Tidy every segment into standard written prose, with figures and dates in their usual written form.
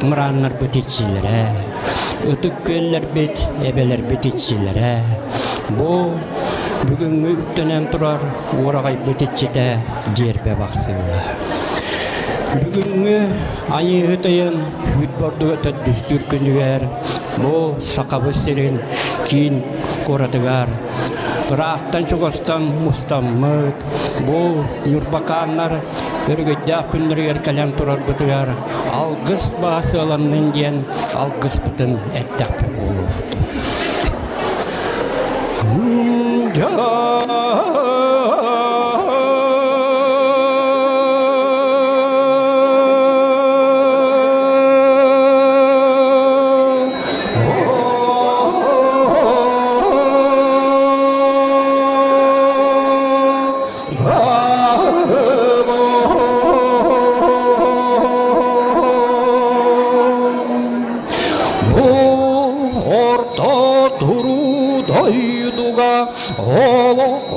mıranlar bütitçilere, ıtık göller bit, ebeler bütitçilere. Bu bugün üttenen turar, oragay bütitçide cerbe baksıla. Bugün ayı hıtayın, hütbordu ötü düstür günüger, bu sakabı serin, kin koratıgar. Irak'tan çıkastan mustamıt, bu yurbakanlar örgütde günleri erkelen turar bıtıgar, algıs bahası alanın diyen algıs bıtın etdapı olurdu.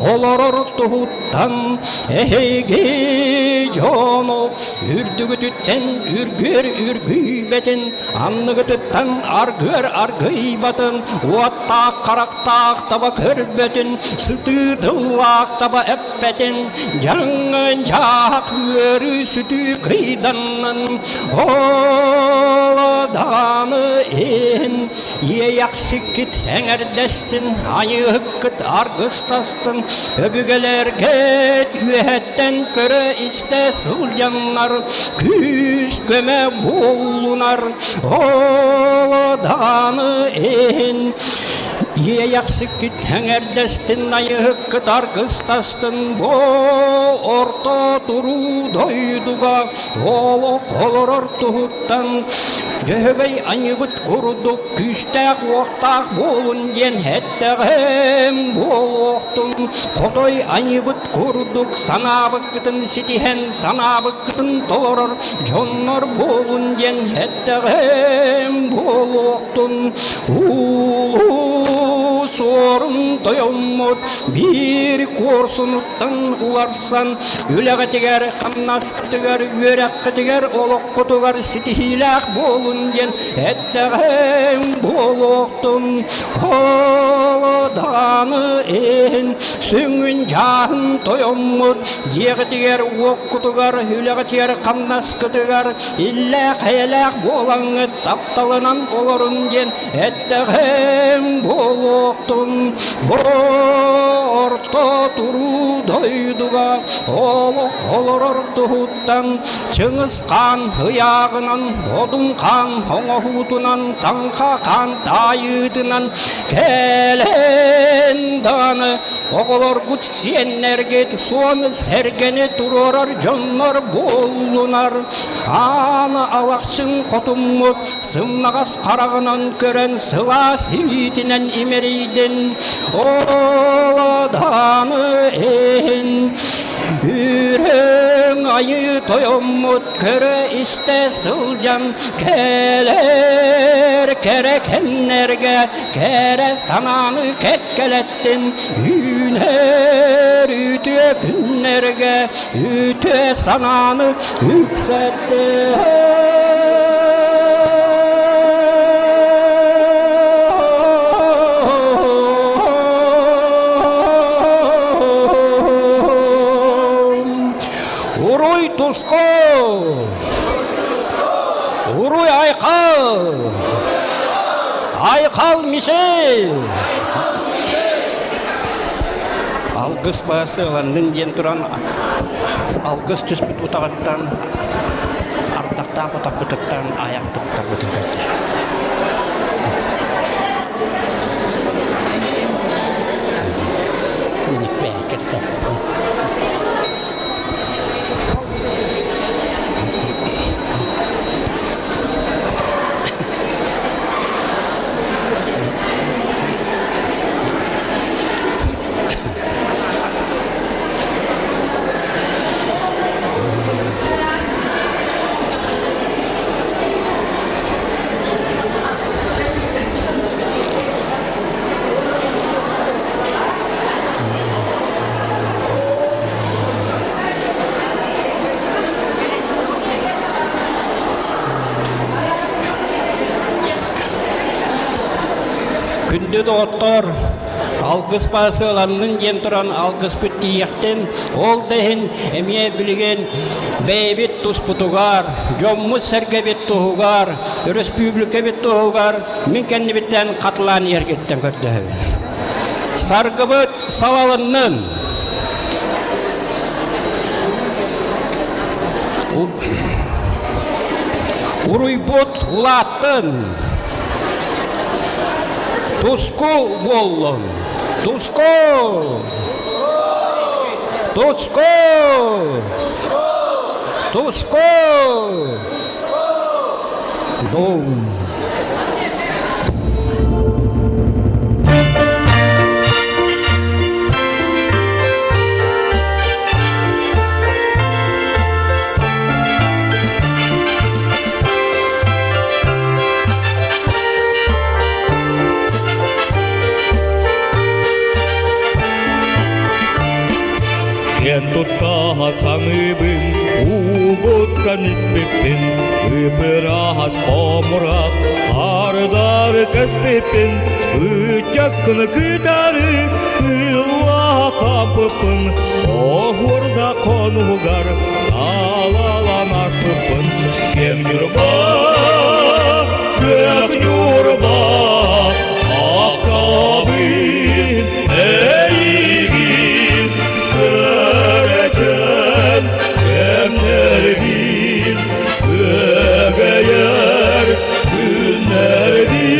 Olorortuhuttan eheyge jono ürdügütütten ürgür ürgüybeten anlıgıtıttan argıybatın uattaq qaraqtaq taba körbeten sıtıdılaq taba eppeten janın jaq örü sütü kıydanın oladanı en ye yakşıkit engerdestin ayı hıkkıt argıstastin ögügelerge ühetten köre iste sılcanlar küs köme bulunar oladanı en ye yakşıkit engerdestin ayı hıkkıt argıstastin bo orta duru doyduga olo koloror tuhuttan Gehvey anyıbıt kuruduk küstaq oqtaq bolun gen hettağım boluqtun Kodoy anyıbıt kuruduk sanabıqtın sitihen sanabıqtın toror Jonnor bolun gen hettağım boluqtun Ulu sorun doyomut bir korsunuttan ularsan Üleğe tiger, kannas tiger, yörek tiger, oloq tiger, sitihilaq bolun gen ettağım boluqtun Oladanı en süngün jahın toyomut Jeğe tiger, oq tiger, üleğe tiger, kannas tiger İllaq helaq bolanı taptalınan olorun gen ettağım boluqtun Orta turu doyduga oluq oloror tuhuttan Çıngıskan hıyağınan odun kan hoğutunan tanka kan dayıdınan Kelen danı oğulor gut siyenlerget suanı sergene durorar jonnor bolunar Anı alaqçın kotumut sımnağas qarağınan kören sıla sivitinen imeriden Oladanı en Ürün ayı toyomut köre iste sılcan Keler kerekenlerge kere sananı ketkelettin Üner ütüye günlerge ütüye sananı yükselttin Tusko Uruy aykal Aykal mise Algıs bahası alandın jen turan Algıs tüspüt utağıttan Artaqtaq utaq bıtıttan ayak tuqtaq bıtıttan Minik belkirten Hürmetli doktor, algыс basılanın jenturan algыс büttiyetten ol dehin emiye bilgen beybit tusputugar, jommuz sergebit tuhugar, respublika bit tuhugar, min kendi bitten katılan yergetten kördühü. Sargıbıt salalının Uruybut ulattın Tusku vollun Tusku Tusku Tusku Dom Entuttaa samibin, uugutkan ispipin, ypyrahas komurak, hardar käspipin, ytjakkana kytäri, yllaha kampupin, ohurda konhugar, alalan astupin, kemjurba, kökjurba, aktabin, eigin, Emnerbin, ögeyer günlerbin.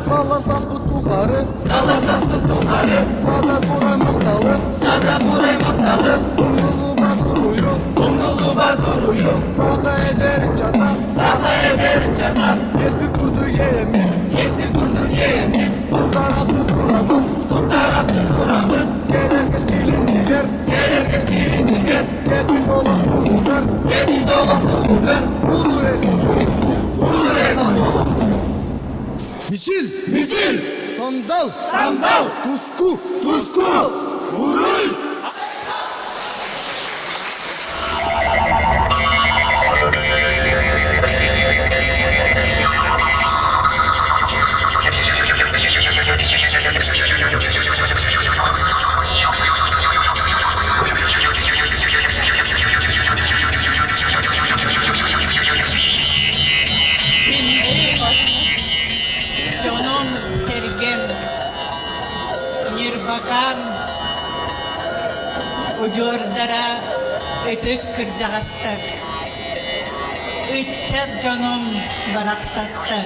Саласас бұтуғары Сада бұрай мақталы Ұңғылы бар құруйы Саға едері чата Еспі күрді еемін Тұттар ақты тұрамын Келер кескилін егер Кеті долақ тұғығыр Ұры рейхан Мичил Сандал Туску Уруй Canım sevgim Nirbakan Ucurdara Ötük kırcağızdır Ütçat canım bıraksattır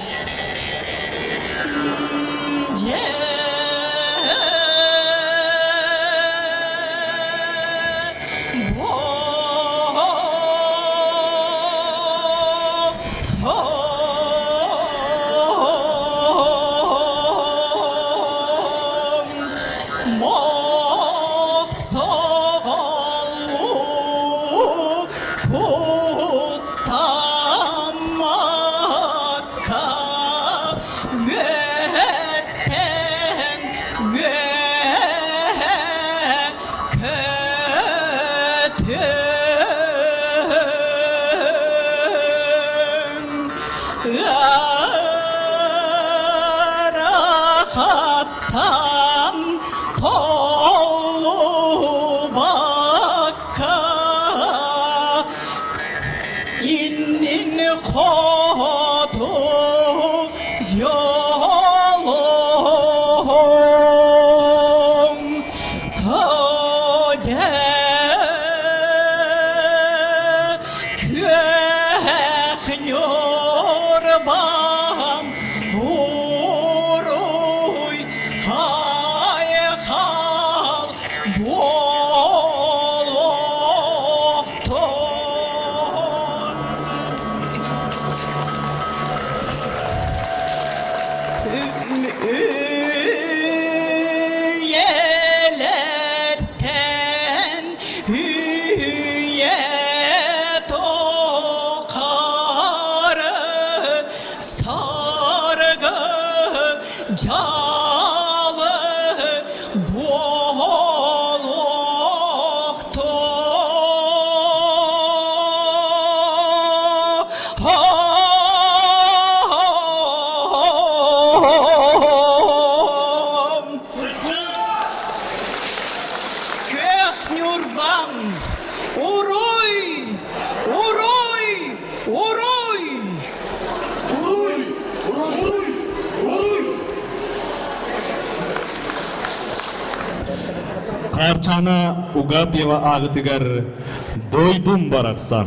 Jan tolu bakka İnnin kodu yolum Hode köhnyor bam Vuruy hay hal boloktor Üyelerden üye tokarı sargı calı boloktor Köhnürbam, uruy, uruy, uruy. Uruy, uruy, uruy. Karçana Ugapyeva ağıtıgar doydum baraksan.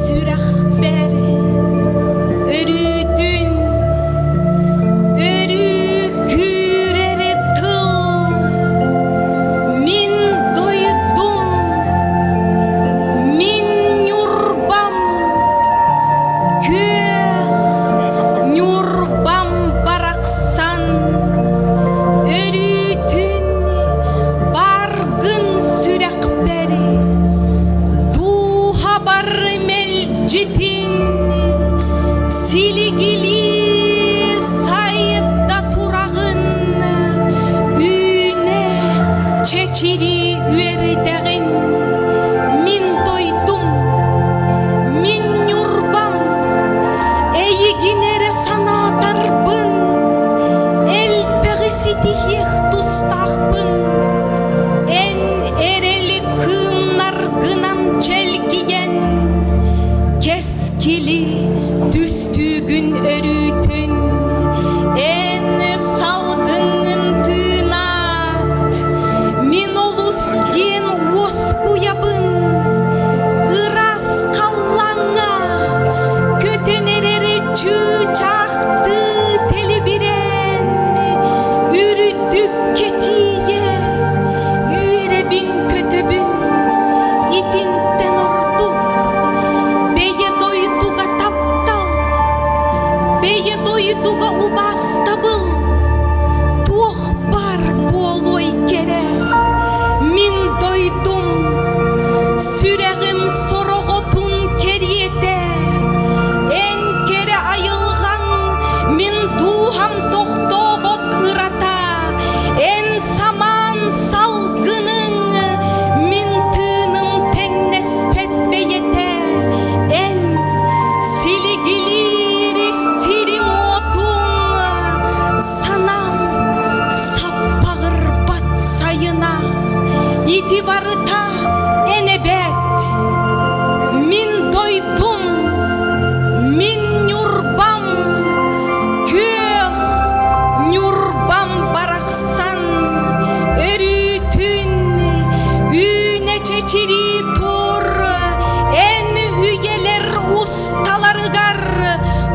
Sürahber örüdün örü kürere tıl min doydum min yurbam köh yurbam baraksan örüdün bargın sürahberi Duha bar melcitin siligili sayıpta turağın üne çeçili üerdegin min doydum min yurbam eyiginere sana tarbın el pegisi dihiyek tustağbın en ereli kımlar gınan çelgiyen keskili düstügün örütün en salgının tınat min olus din oskuyabın ıras kallanga kötenerere çığçaktı telibiren ürüdük ketiye yürebin kötöbün itinten orduk beye doyduga taptal beye doyduga ubastabıl tuh bar boloy kere min doydum süregim sorogotun keriyete en kere ayılgan min duham tohtobot ırata en saman salgının min tığınım tennespet beyete en siligilir sirim otun sanam sappağır bat sayına itibarıta enebet min doydum min yurbam köh yurbam baraksan örütün üne çeçiri tur en üyeler ustalarıgar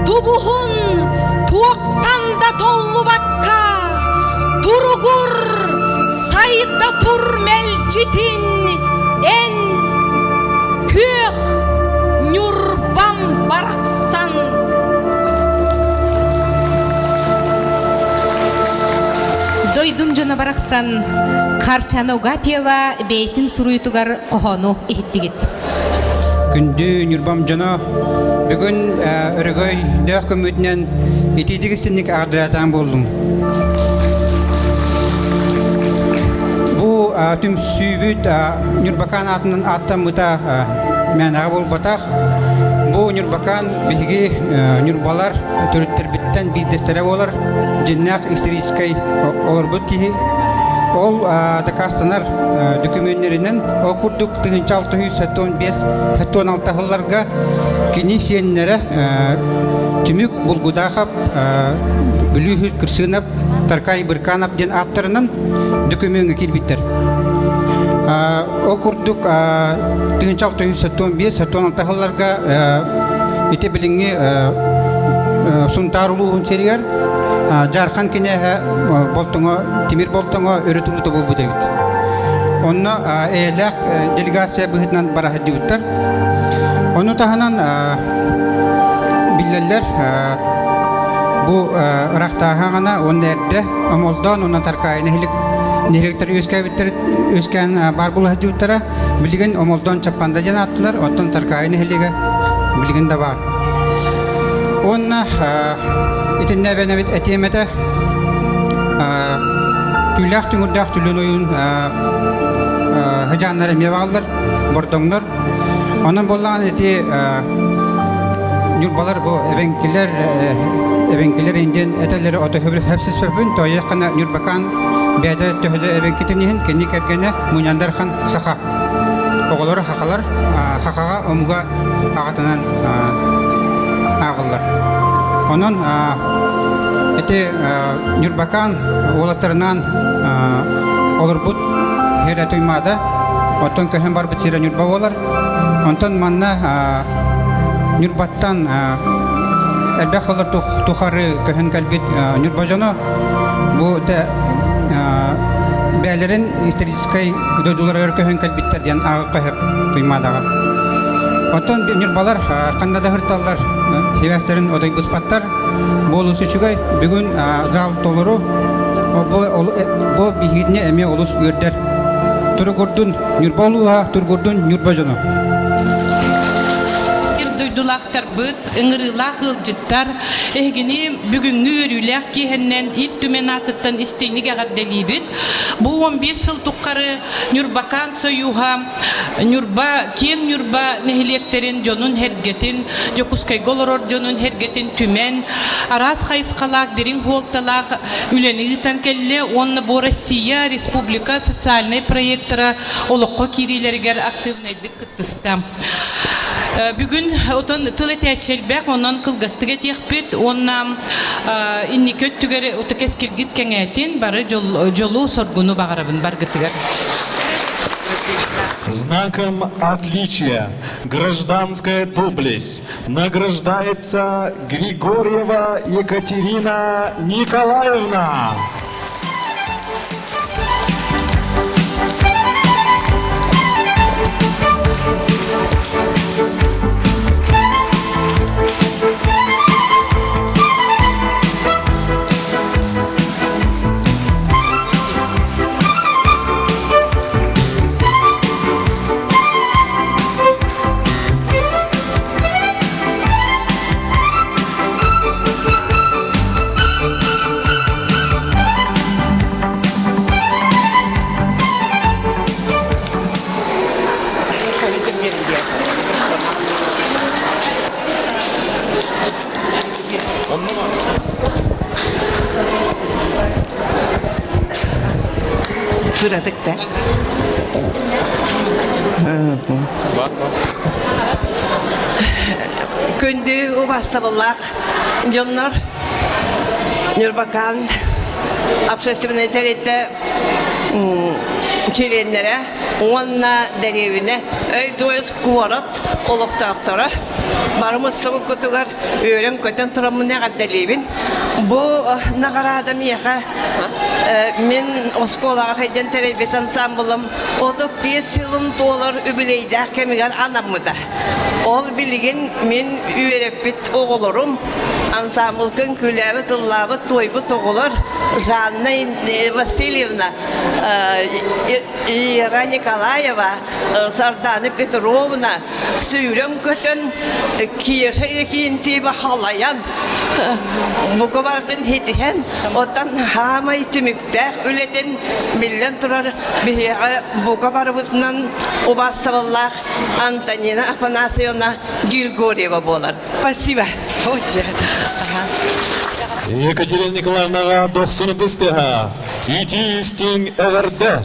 tubuhun tuoktan da tollu bakka turugur sayda tur melcitin en köh yurbam baraksan Doydum жана бараксан Карчана Угапьева бейтин суруйтугар кохону ихиттигит. Күндү Нурбам жана бүгүн өрөгөй дök көмүтүнөн итидигисинник ардыатан болдум. Бу түм сүйбүт Нурбакан атынан аттамыта мәнағы бол батақ. Бу Нурбакан биги Нурбалар төрөттөр биттен бидестере болар. Жиннак исторический олорбут ки. Ол дакастанар документтеринен окурдук 1675-16 жылларга кини сиеннере түмүк булгудахап бүлүхү кырсынап Таркай Бырканап ден аттарынан документге кирбиттер. Окурдук 1675-16 жылларга ите билинги сунтарулуун серигер Жархан кине болтоңо Тимир болтоңо өрөтүңү тобу будебит. Онно элек делегация быһытынан барахыдыптар. Оны таханан биллелер бу рахтахана оннерде амолдан онна таркайны нелектер өскәбиттер өскән бар булахыдыптара билген амолдан чаппанда жанаттылар, оттон таркайны хелеге билген да бар. Онна итинне бенебит этемете түләк түңүрдәк түлөн ойын хыжаннары меваллар, бордоңнар. Онан болған эти Нурбалар бу эбенкилер инден этелери ото хөпсиз пепин тойы кана Нурбакан бәдә төһдө эбенкитенен кенни кергене муняндар хан саха. Оголор хакалар хакага омуга агатынан агылар. Онон эти Нурбакан олаттарынан олорбут хере туймада отон көһен бар битсире Нурба болар. Онтон манна Нурбаттан элбәхлар тухары көһен калбит Нурбажано бу да бәлерен исторический додулар көһен калбиттер дигән агы көһеп туймадага. Отон Нурбалар кандада хырталлар хевестерин одай буспаттар болусы чугай бүгүн зал толуру бу бигидне эме олус үрдер тургурдун Нурбалуа тургурдун Нурбажано Дулахтар быт, ыңырылах ылжыттар, эгини бүгүнгү өрүлэх кихеннен ил түмен атыттан истейниге гадделибит. Бу 15 жыл туккары Нурбакан союга, кең Нурба нехилектерин жонун хергетин, жокускай голорор жонун хергетин түмен, арас хайскалак, дерин холталак, үленигитан келле, онна бу Россия Республика социальный проекттара олокко кирилергер активнайдык кыттыстам. Бүгүн отон тылы тәчелбәк, онан кылгастыга тиякпет, онна инникөт түгәре отокес киргит кәңәтин бары жолу соргуну багарабын баргытыгар. Знаком отличия гражданская доблесть награждается Григорьева Екатерина Николаевна. Süradık da. Kündü o bastabolak, jonlar, Nurbakan, общественный территория, çilenlere, onunla deneyimine, öyle kuvarat, oluktaktara, barımız soğuk kutugar, öğren kötü turamına kaddeliyim. Bu nagarada miyaka, men oskolaga haydan terbiye ansambılım, otup 5 yılın dolar übüleyde kemigar anamıda. Ol bilgin men üyerepit oğulurum, ansambılkın külevi tıllabı toybu toğulur, Жанна Васильевна, Ира Николаева, Сардана Петровна, Сүйрем көтін kiyese kinti bahalayan bu kabartın hedihen otan hama itimikte ületen milyon turar bihe bu kabarımızdan obasavallah Antonina Afanasievna Григорьева болар. Спасибо. Екатерина Николаевнаға 90 пыстыға. Ити истин эгерде.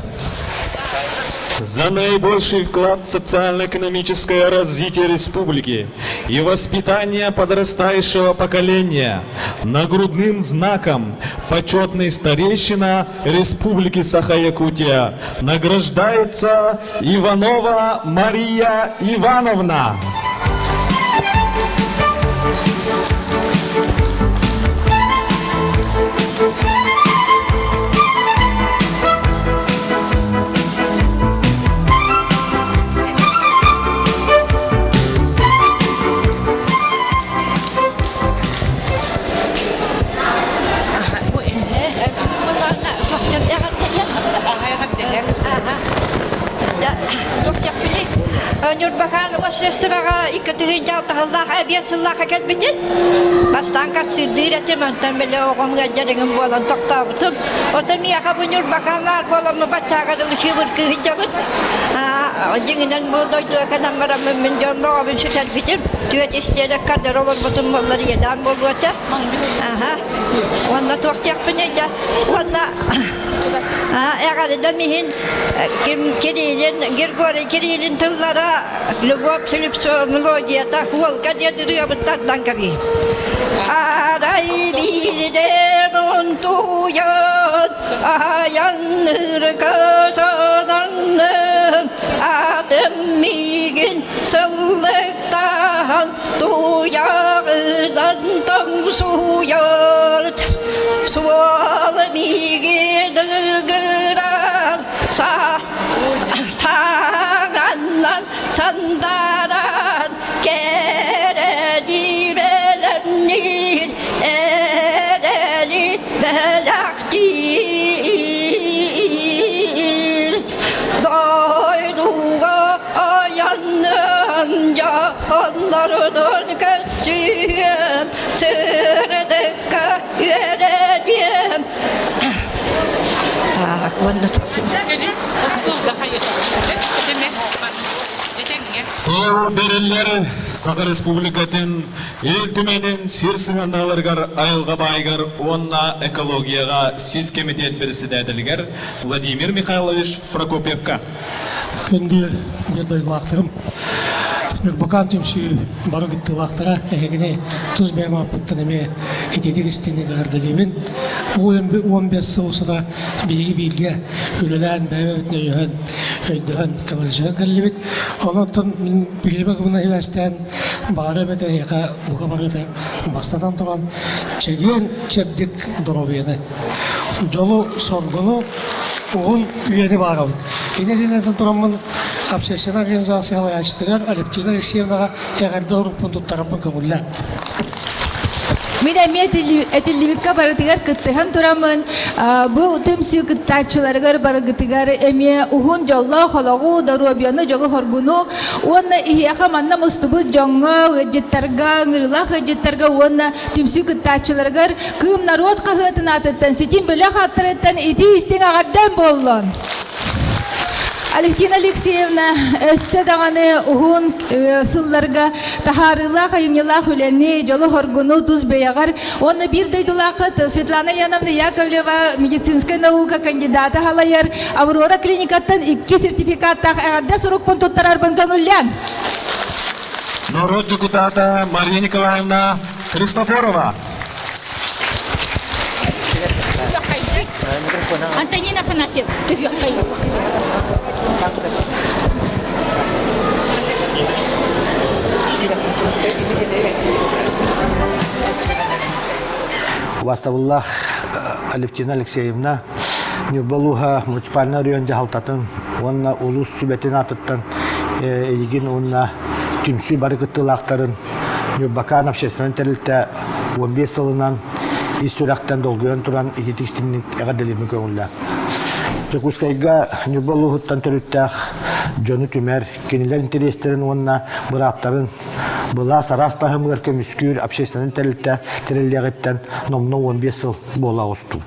За наибольший вклад в социально-экономическое развитие республики и воспитание подрастающего поколения нагрудным знаком почетный старейшина Республики Саха-Якутия награждается Иванова Мария Ивановна. Nurbakan vasıfsırağa ikatığın çaltağıllaha abiyasıllaha kelbidin. Bastan karsırdır etimenden bile oğum gönderinin boğalan toktağıtım. Otan yaha bu Nurbakanlar boğalanma battağa dılışı vırkı hicabın. Cinginen bu doyduğu kadar var mümin canlı oğabın şu telbidin. Düet isteyerek kadar olur bütün bolları yeden bol vata. Valla toktağıp neyce. Valla eğerden mihin Kirilin, Grigori Kirilin tıllara Lubov Silipso Melodiyata Huolka diye bıttardan kari. Araydiden ontuyan Ayanır kasananım Adım migin sıllıktan Tuyağıdan tam suyar Sual migi dıgırar Sağandan sandaran Keredi verenir Ereli belaktil Doyduğu ayanınca Onlardan kesiyem Sırdıkka yüreğim Evo beriller Saga Respublikатын ел түменен сирсыңанналаргар айылға байгар онна экологияға сіз комитет председателігер Владимир Михайлович Прокопьевка. Күнді бердой лақтырым. Нурбакан түмсі барығытты лақтыра әгіне тұз бәйма пұттанаме әдедік істені ғардалеймін. 15 сылысыда білгі білге өлілән бәймәбітіне өйдіғын көмілжіғын кәлілебет. Онықтың мен білебі күміна еләстен бары бәті әйқа бұға барғыты бастадан тұрған чәген чәбдік дұробені. Жолы сорғыны оғын үйені барым. Енеденерден тұрамын общественная организация Алчтыгар Алевтина Алексеевнаға әғарды ұрықпын тұттарапын көңілі. Мен әтелімікке барытығар күттіған тұрамын. Бұл түмсі күттачыларығар барығытығар әме ұғын жолы қолығы даруабияны жолы хоргуну. Оны ихияға манна мұстыбы жоңы ғыджеттарға, ғырлақ ғыджеттарға оны түмсі күттачыларығар күм народ қағытын атыттан, сетен бөлі қаттырыттан иті істен ағардан болын. Алевтина Алексеевна өссө дағаны ұғын сылларға тахарыла қайымнела хүлеріне жолы хоргуну туз бейағар. Оны бір дөйдулақыт Светлана Яновна Яковлева медицинская наука кандидаты халайыр. Аврора клиникаттан 2 сертификаттақ әғарда сұрық пұн тұттарар бұн көңіллен. Народ депутата Мария Николаевна Христофорова. Антонина Афанасьевна, ты Ваставуллах Алевтина Алексеевна Нюрбалуха муниципальный район жахалтатын, онна улус сүбетін атыттан, егін онна түмсүй барықыттылақтарын Нюрбакан общественный тәрілті 15 сылынан историяқтан долгуен туран егетікстінік әғаделемі көңілі. Чекускайга Нюрбалухуттан түріттәқ Жonu түмер, кенилер интерестерин онна быраптарын была сарастахымгар көмүскүр общественный тереллегеттен номно 15 жыл бола усту.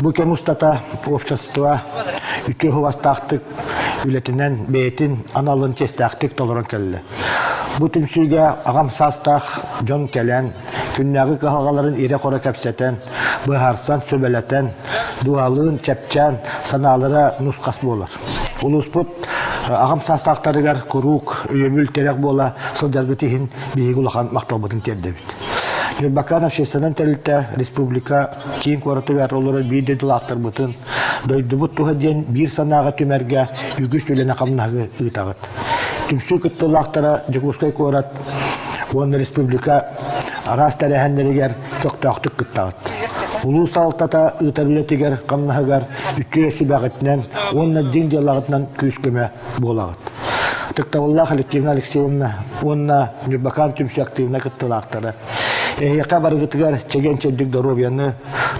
Бу кен устата общество үтө хвастактык үлетинен бейтин аналын честактык толорон келди. Бу түмсүгө агам састах жон келен, күннәгы кагаларын ире кора кепсетен, быһарсан сөбелетен, дуалын чепчен, саналары нускас болар. Улуспут агам састактарыгар курук, өйөмүл терек бола, сылжаргы тихин биги улахан макталбытын тердебит. Нурбакан общественный терилте республика кийин коратыгар олары бийде дулактар бытын, дойдубут туха ден бир санага түмерге үгү сөлене камнагы ыйтагыт. Түмсү кыттылактара Жогускай корат, он республика арас тәрәһәннәрегер көктөктүк кыттагыт. Улус алтата ытарылетигер камнагар үтө сүбәгетнән, онна динҗалагытнан күскеме болагыт. Тыктавалла Алевтина Алексеевна, онна Нурбакан түмсү активна кыттылактары. Яка барыгытыгар чеген чеддик доробияны,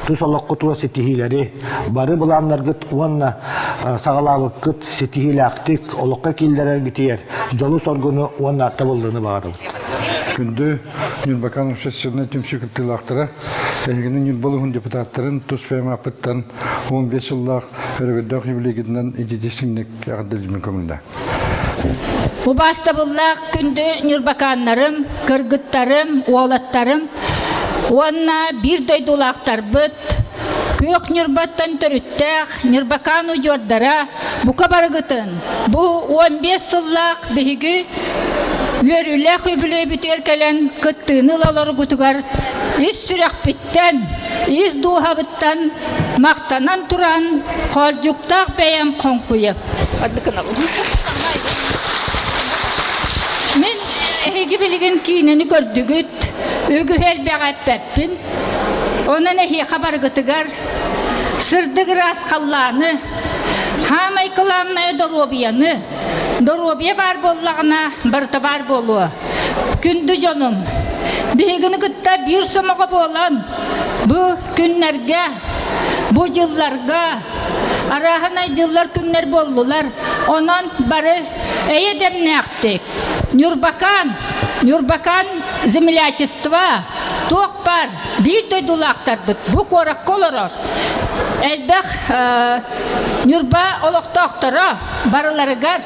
тусаллакку туа сетихилери, бары буланнаргыт онна сагалабы кыт сетихилактик, олокка килдерер гитиер, жолу соргуну онна табылдыны бағарыл. Күнді Нурбакан общественный түмсү кыттылактары, Эгенин Нурбалугун депутаттарын туспайма апыттан 15 жыллах өргөддök юбилейгиден идидесиңник ягдылжымын көмүлдө. Убастабыллах күнді Нурбаканнарым, кыргыттарым, уолаттарым, онна бир дойдулақтар бұд, көк Нурбаттан төрүттәк, Нурбакану жордара, бука барыгытын. Бу 15 сыллах биһиги өрүләк өбілөй бүтер кәлен кыттыны лалары күтігар, ис сүрәк біттен, ис дуһабыттан, мақтанан туран, қалжуқтақ бәйім қонқуйып. Мен әйгі білген кейінені көрдігіт, өгі әлбәғат бәппін. Онын әйі қабар ғытығар, сырдығыр асқалланы, хамай қыланнай доробияны, доробия бар боллағына бірті бар болуы. Күнді жоным, бейгіні ғытта бір сомаға болан, бұл күнлерге, бұл жылларға, арағынай жыллар күнлер болдылар, онан бары әйедемне ақтек. Нурбакан землячества, тоқ бар, бейді дулақтар бұд, бұл қорақ қолырыр. Әлбәқ Нурба олықтақтары барыларығар,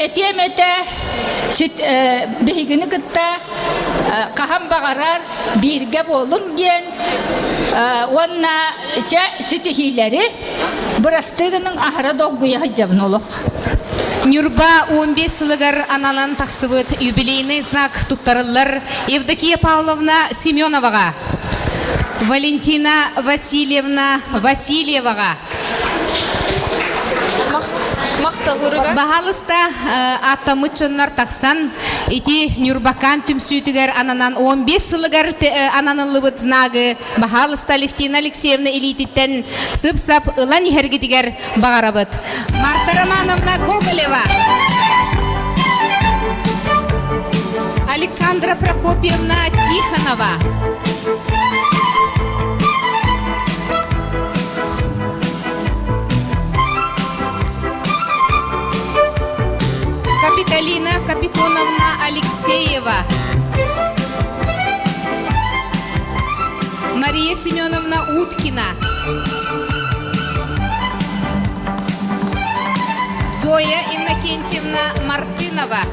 әтеметі бейгіні күтті қағам бағарар, бірге болың ден, онна сетихилері бұрастығының ахыра долгуя хыджабын олық. Нюрба 15 сылыгар аналан тақсыбыт юбилейный знак туттарылар Евдокия Павловна Семеноваға, Валентина Васильевна Васильеваға. Бағалыста аттамытшынлар тақсан, ити Нюрбакан түмсүйтігер ананан 15 сылыгар ананылыбыт знагы Бағалыста Алевтина Алексеевна Илититтен сып-сап ылан ехергетігер бағарабыт. Марта Романовна Гоголева, Александра Прокопьевна Тихонова, Капиталина Капитоновна Алексеева, Мария Семеновна Уткина, Зоя Иннокентьевна Мартынова,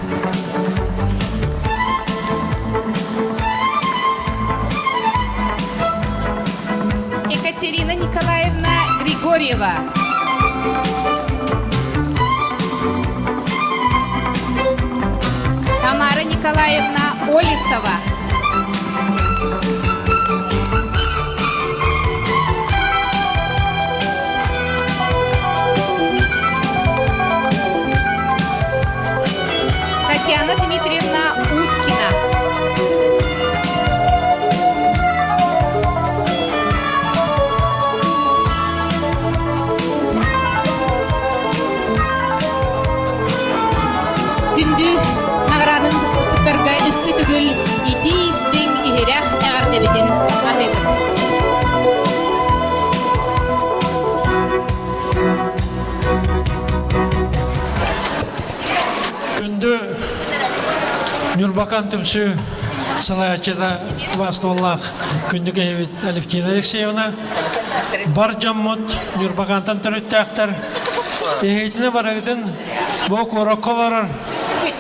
Екатерина Николаевна Григорьева, Тамара Николаевна Олисова, Татьяна Дмитриевна Уткина, күнді нағыраның құттарға үсі түгіл иті істің ихирях әғардебетін ғаныбын. күнді Нюрбакан түмсі салаячыда Вастоллах күнді кейбет Алевтина Алексеевна бар жаммут Нюрбакантан түріттәқтір. Ехетіне барағыдың бұл қораққаларыр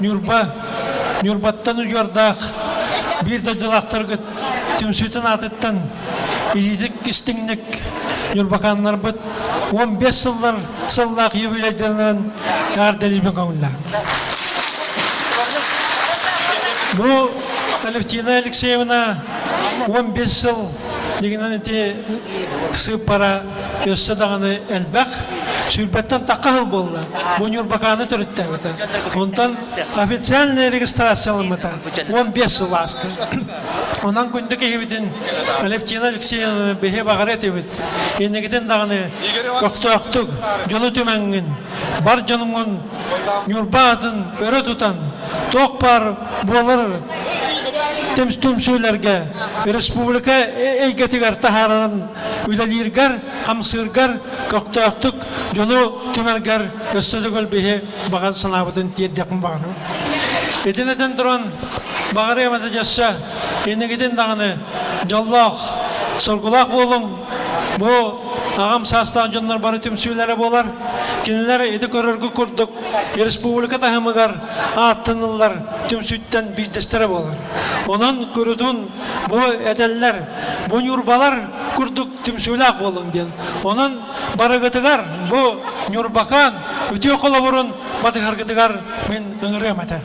Нюрбаттан ұйардақ бір дөділақтырғыт түмсітін атыттан изидік істіңнік Нюрбаканлар бұд 15 сыллақ юбилейдерінен әрделімен көңілі. Бұл Алевтина Алексеевна 15 сыл дегеннен әте сып пара өсі дағаны әлбәқ сүрбеттен таққағыл болды. Бұл Нюрбаканы түрітті. Онтан официальный регистрациялымыта 15 сыл асты. Онан күнді кейбетін Алевтина Алексеевна бейе бағар етебет. Енегеден дағаны көқты-өқтік, жолы төменгін, бар жаныңын Нюрбатын өрі тұтан, тоқ бар болыр темстумсүйлерге, республика әйгетігер тахарынан үлелергер, қамсыргер, көқты-өқтік, жолы төмергер, өстедігіл бейе бағар санабытын теддеқін бағар. Етенеден тұран бағар емеді жасса, енегеден дағаны жоллақ, сұрғылақ болың, бұл ағам састан жонлар бары түмсүйлері болар. Кенелер еті көріргі күрдік, республика тахымығар аттынылар түмсүттен бейдестері болар. Онан көрідің бұл әдәлілер, бұл Нюрбалар күрдік түмсүйләк болың ден. Онан барығытығар бұл Нюрбакан өте қолы бұрын батығарғытығар мен үңіремеді.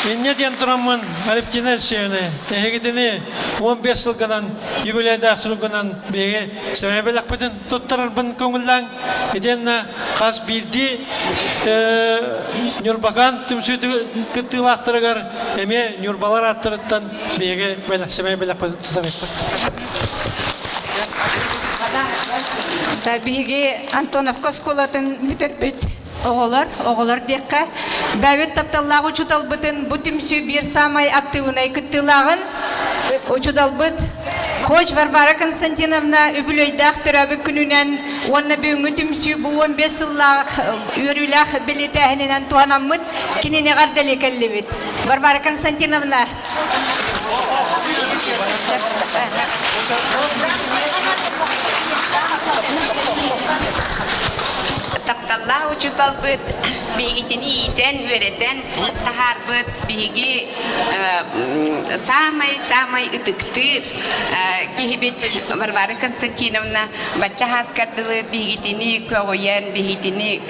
Енне ден тұрамын Алевтина Алексеевна, әйгетіне 15 жылғынан, юбилейді ақсылығынан беге сәмебелік бітін тұттырыр бұн көңілдің. Еденна қас бірді Нюрбакан түмсүйті күттілақтырығар, әме Нюрбалар аттырыттан беге сәмебелік бітін тұттырыр бұд. Табиги Антоновка сколатын бүтербит. Оғылар деққа. Бәвет тапталлағы ұчутал бұтын бұтымсүй бір самай активынай күттілағын ұчутал бұт. Қоч Варвара Константиновна үбілейдақ түрәбі күнінен онына бүйіңі түмсүй бұл 15 сыллақ өрілақ білеті әнінен туанам мұт кенене ғардалі кәлі біт. Варвара Константиновна. Тапталла учутал быт, бигитини итен, веретен, тахар быт, биги самай ытыктыр. Кихибет Варвара Константиновна, бача хаскардылы, бигитини көгоян, бигитини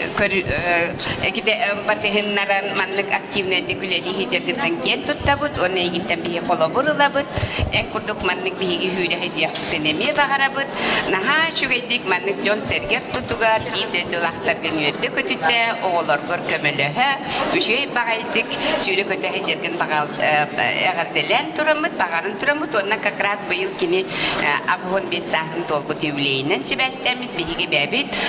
батыхыннаран манлык активный дегулери хиджагытан кен туттабыт, оны егиттен биги колобурылабыт, эн курдук манлык биги хүйрі хиджактын эме бағарабыт, наха шугайдик манлык Джон Сергер тутугар, биде дулақтаргын өйді көтітті, оғыларғыр көмілігі, үшей бағайдық, сүйрі көті хиджагын әғарделен тұрамыт, бағарын тұрамыт, онна какрат бұйыл кені абғын бес сағын толғы түйілейінен себәстемет, биги бәбит,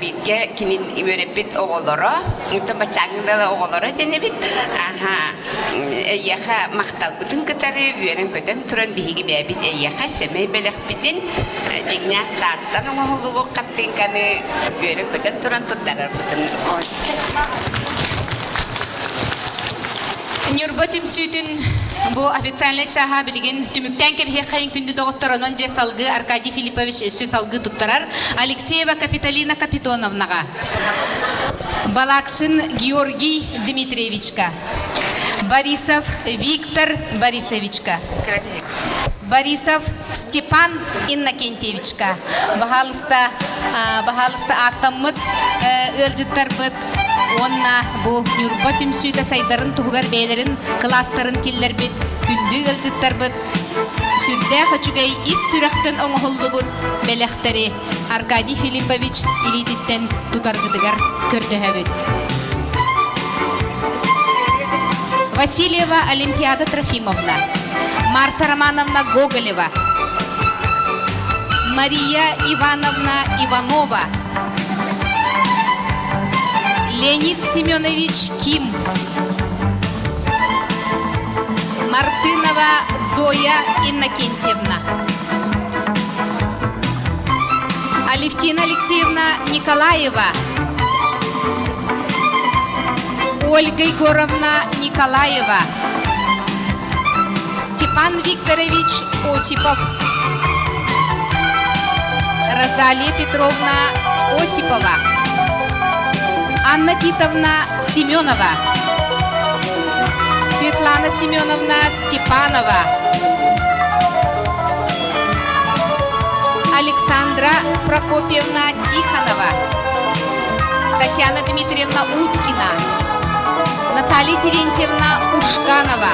битке кенін өреппет оғылары, ұтын бачаңындалы оғылары денебет, әйеға мақтал бұтын күтары, үйерін көтін тұран биги бәбит, әйеға сәмей бәліқ бітін, жигнақ тастан оңылығы қаттың қаны, үйерін көтін тұран тұттарар бұтын. Нюрба түмсүйтін бұл официальный шаға білген түміктен кәбіге қайын күнді доғыттырынан же салғы Аркадий Филиппович сөз салғы тұттарар Алексеева Капиталина Капитоновнаға, Балакшин Георгий Дмитриевичка, Борисов Виктор Борисовичка, Борисов Степан Иннокентьевичка, Бахалыста аттамыт өлжіттар бұд, онна бұл Нюрба түмсүйді сайдарын тұғығар бәйлерін, қылаттарын келлер бет, күнді өлжіттар бұд, сүрді қачугай ис сүрақтен оңғылды бұд, бәліқтері Аркадий Филиппович илетіттен тұтарғыдығар көрді әбіт. Васильева Олимпиада Трофимовна, Марта Романовна Гоголева, Мария Ивановна Иванова, Леонид Семенович Ким, Мартынова Зоя Иннокентьевна, Алевтина Алексеевна Николаева, Ольга Егоровна Николаева, Степан Викторович Осипов, Розалия Петровна Осипова, Анна Титовна Семенова, Светлана Семеновна Степанова, Александра Прокопьевна Тихонова, Татьяна Дмитриевна Уткина, Наталья Терентьевна Ушканова,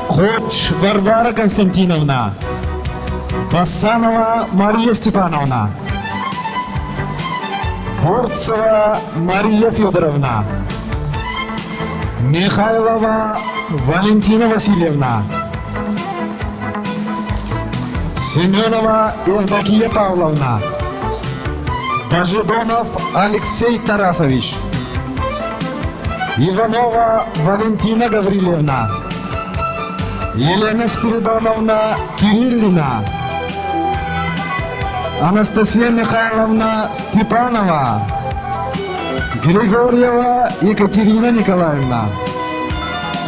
Хоч Варвара Константиновна, Басанова Мария Степановна, Бурцева Мария Федоровна, Михайлова Валентина Васильевна, Семенова Евдокия Павловна, Божидонов Алексей Тарасович, Иванова Валентина Гаврилевна, Елена Спиридоновна Кириллина, Анастасия Михайловна Степанова, Григорьева Екатерина Николаевна,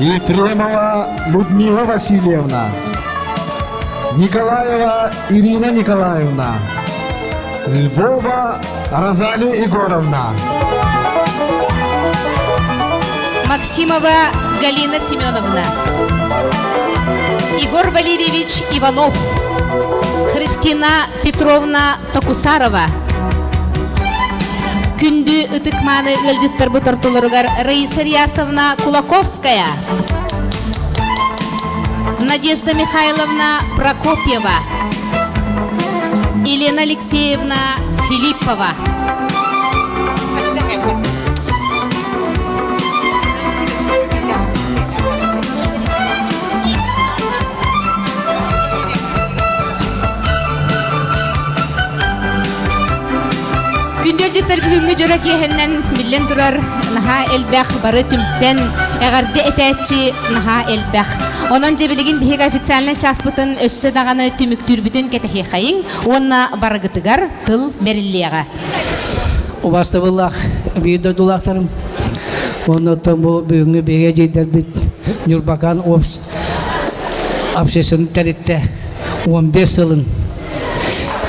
Ефремова Людмила Васильевна, Николаева Ирина Николаевна, Львова Розалия Егоровна, Максимова Галина Семеновна, Егор Валерьевич Иванов, Христина Петровна Токусарова, Күнді ытыкманы ылжыттар бұтартылырғар Раиса Риясовна Кулаковская, Надежда Михайловна Прокопьева, Елена Алексеевна Филиппова. Күндөлдүттер бүгүнгү жора киһеннен билен турар наха элбэх бары түмсен эгерде этээчи наха элбэх. Онон жебилигин бихик официально часпытын өссө даганы түмүктүрбүтүн кетехейхайын, онна барыгытыгар тыл бериллияга. Убаста буллах бийде дулактарым. Онотон бу бүгүнгү беге жейдер бит Нурбакан общественный теритте 15 жылын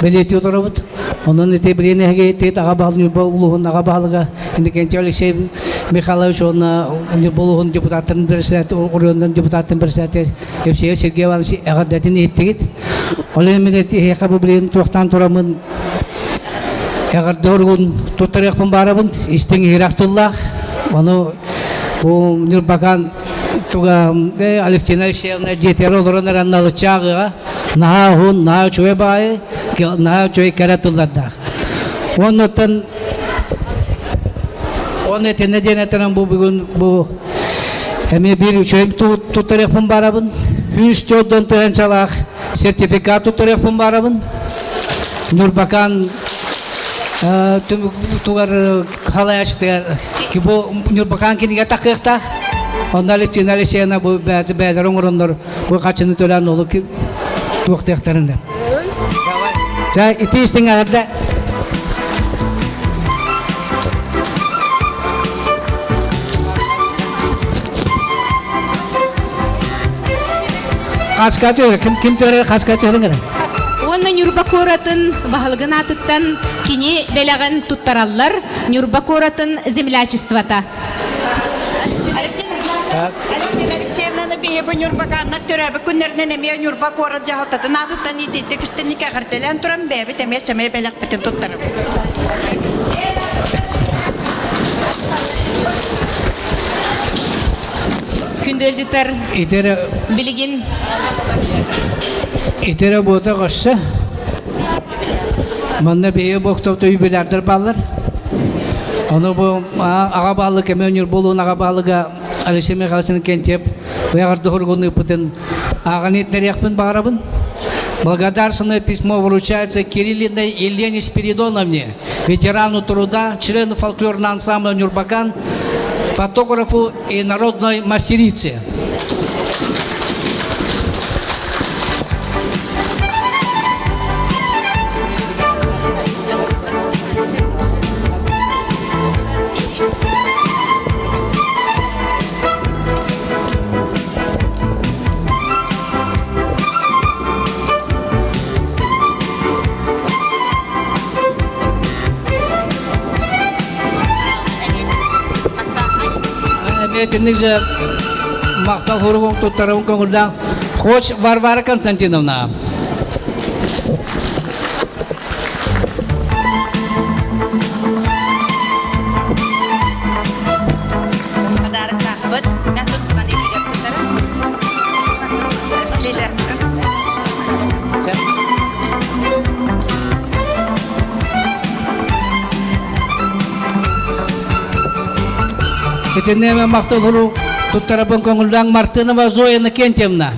билети отурабыт. Onun ete birine hege ağa bağlı buluğun ağa bağlıga indikence Alexey Mikhailovich ona buluğun deputatın birisi oryandan deputatın birisi hepsi Sergey Ivanovich ağa detini ettik. Olen mileti heka bu bilen toxtan toramın ağa dorgun tutaraq pun barabın istin Irak'tullah onu bu Nurbakan tuga Alevtina Alexeyevna jeter olarak annalı çağı na hun na çoğu bay na çoğu karatıllarda. Ondan onu etene denetenen bu bugün bu hem bir çoğu tutarak pun barabın hüst yoldan tühençalak sertifikat tutarak pun barabın Nurbakan tüm tugar halayaçtır ki bu Nurbakan kiniga takıkta onları çinali şeyine bu beder onurunlar bu kaçını tölen olur ki tuğteklerinde. Cay iti istin ağırda. Kaç katıyor? Kim törer kaç katıyor ngara? Онна Нюрбакоратын бахалгын атыттан кини белеген туттараллар Нюрбакоратын землячествота. Алексеевна бие бу Нюрбаканнар төрөбү күннеринен эме Нюрбакорат жаалтатын атыттан ититти кыстын кагартелен турам беби теме семе белек битин туттарып. Күндөлдүтөр билигин İtere boğda koşsa, bana beye boğda üyelerdir bağlar. Onu bu ağa bağlı kemenir bulun ağa bağlıga Alexey Mikhailov'un kentep ve yardı horgunu putun ağa niyetler yakpın bağırabın. Благодарственное письмо вручается Кириллиной Елене Спиридоновне, ветерану труда, члену фольклорного ансамбля «Нюрбакан», фотографу и народной мастерице. Этинниже мақтал хоругон туттарым көңілдан Хоч Варвара Константиновна. Этиннеме мақтал хору туттарым көңілдан Мартынова Зоя Накентьевна.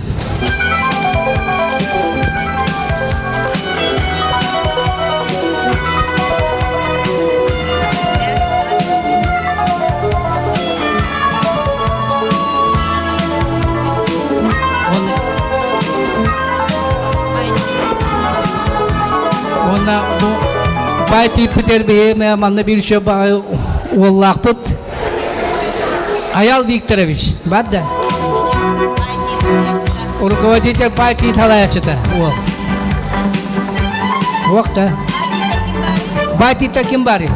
Ona bu Bayti Peter Bey'e manna bir şey bağ Allah'pıt Ayal Викторович, badda. Руководитель партии Талаячета. Вот да. Бати Такимбари.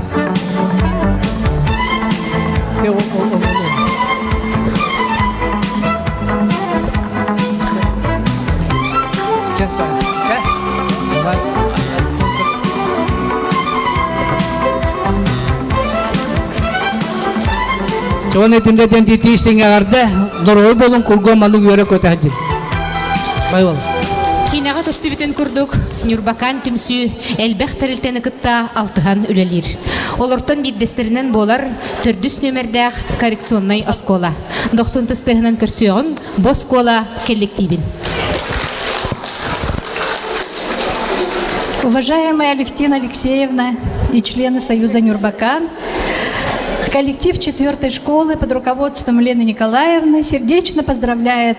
Çoğun etinde dentiti iştingarda doğru bolun kurgo manuk yöre kötahdi. Bayval. Кинаға төсті бітін күрдік, Нюрбакан түмсі әлбәқ тәрілтені күтті алтыған үлелер. Олортан биддестерінен болар түрдіс нөмердәқ коррекционный оскола. 90-тыстығынан көрсеуін боскола коллективин. Уважаемая Алевтина Алексеевна и члены Союза Нюрбакан, коллектив 4-й школы под руководством Лены Николаевны сердечно поздравляет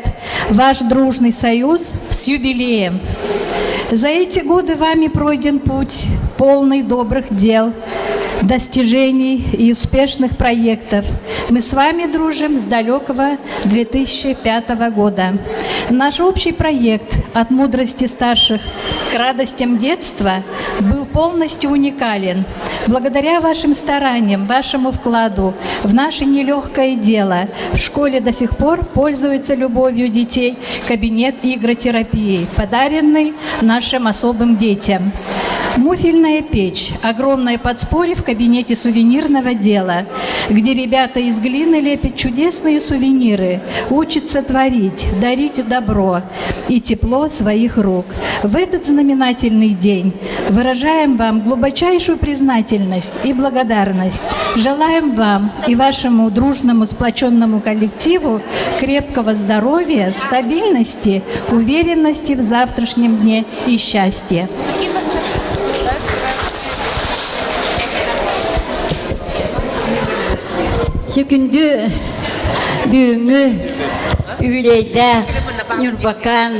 ваш дружный союз с юбилеем. За эти годы вами пройден путь, полный добрых дел, достижений и успешных проектов. Мы с вами дружим с далекого 2005 года. Наш общий проект «От мудрости старших к радостям детства» был полностью уникален. Благодаря вашим стараниям, вашему вкладу в наше нелегкое дело в школе до сих пор пользуется любовью детей кабинет игротерапии, подаренный нашим особым детям. Муфельная печь, огромное подспорье в кабинете сувенирного дела, где ребята из глины лепят чудесные сувениры, учатся творить, дарить добро и тепло своих рук. В этот знаменательный день выражаем вам глубочайшую признательность и благодарность. Желаем вам и вашему дружному сплоченному коллективу крепкого здоровья, стабильности, уверенности в завтрашнем дне и счастья. Сөкінді бүгінгі үйлейді Нюрбакан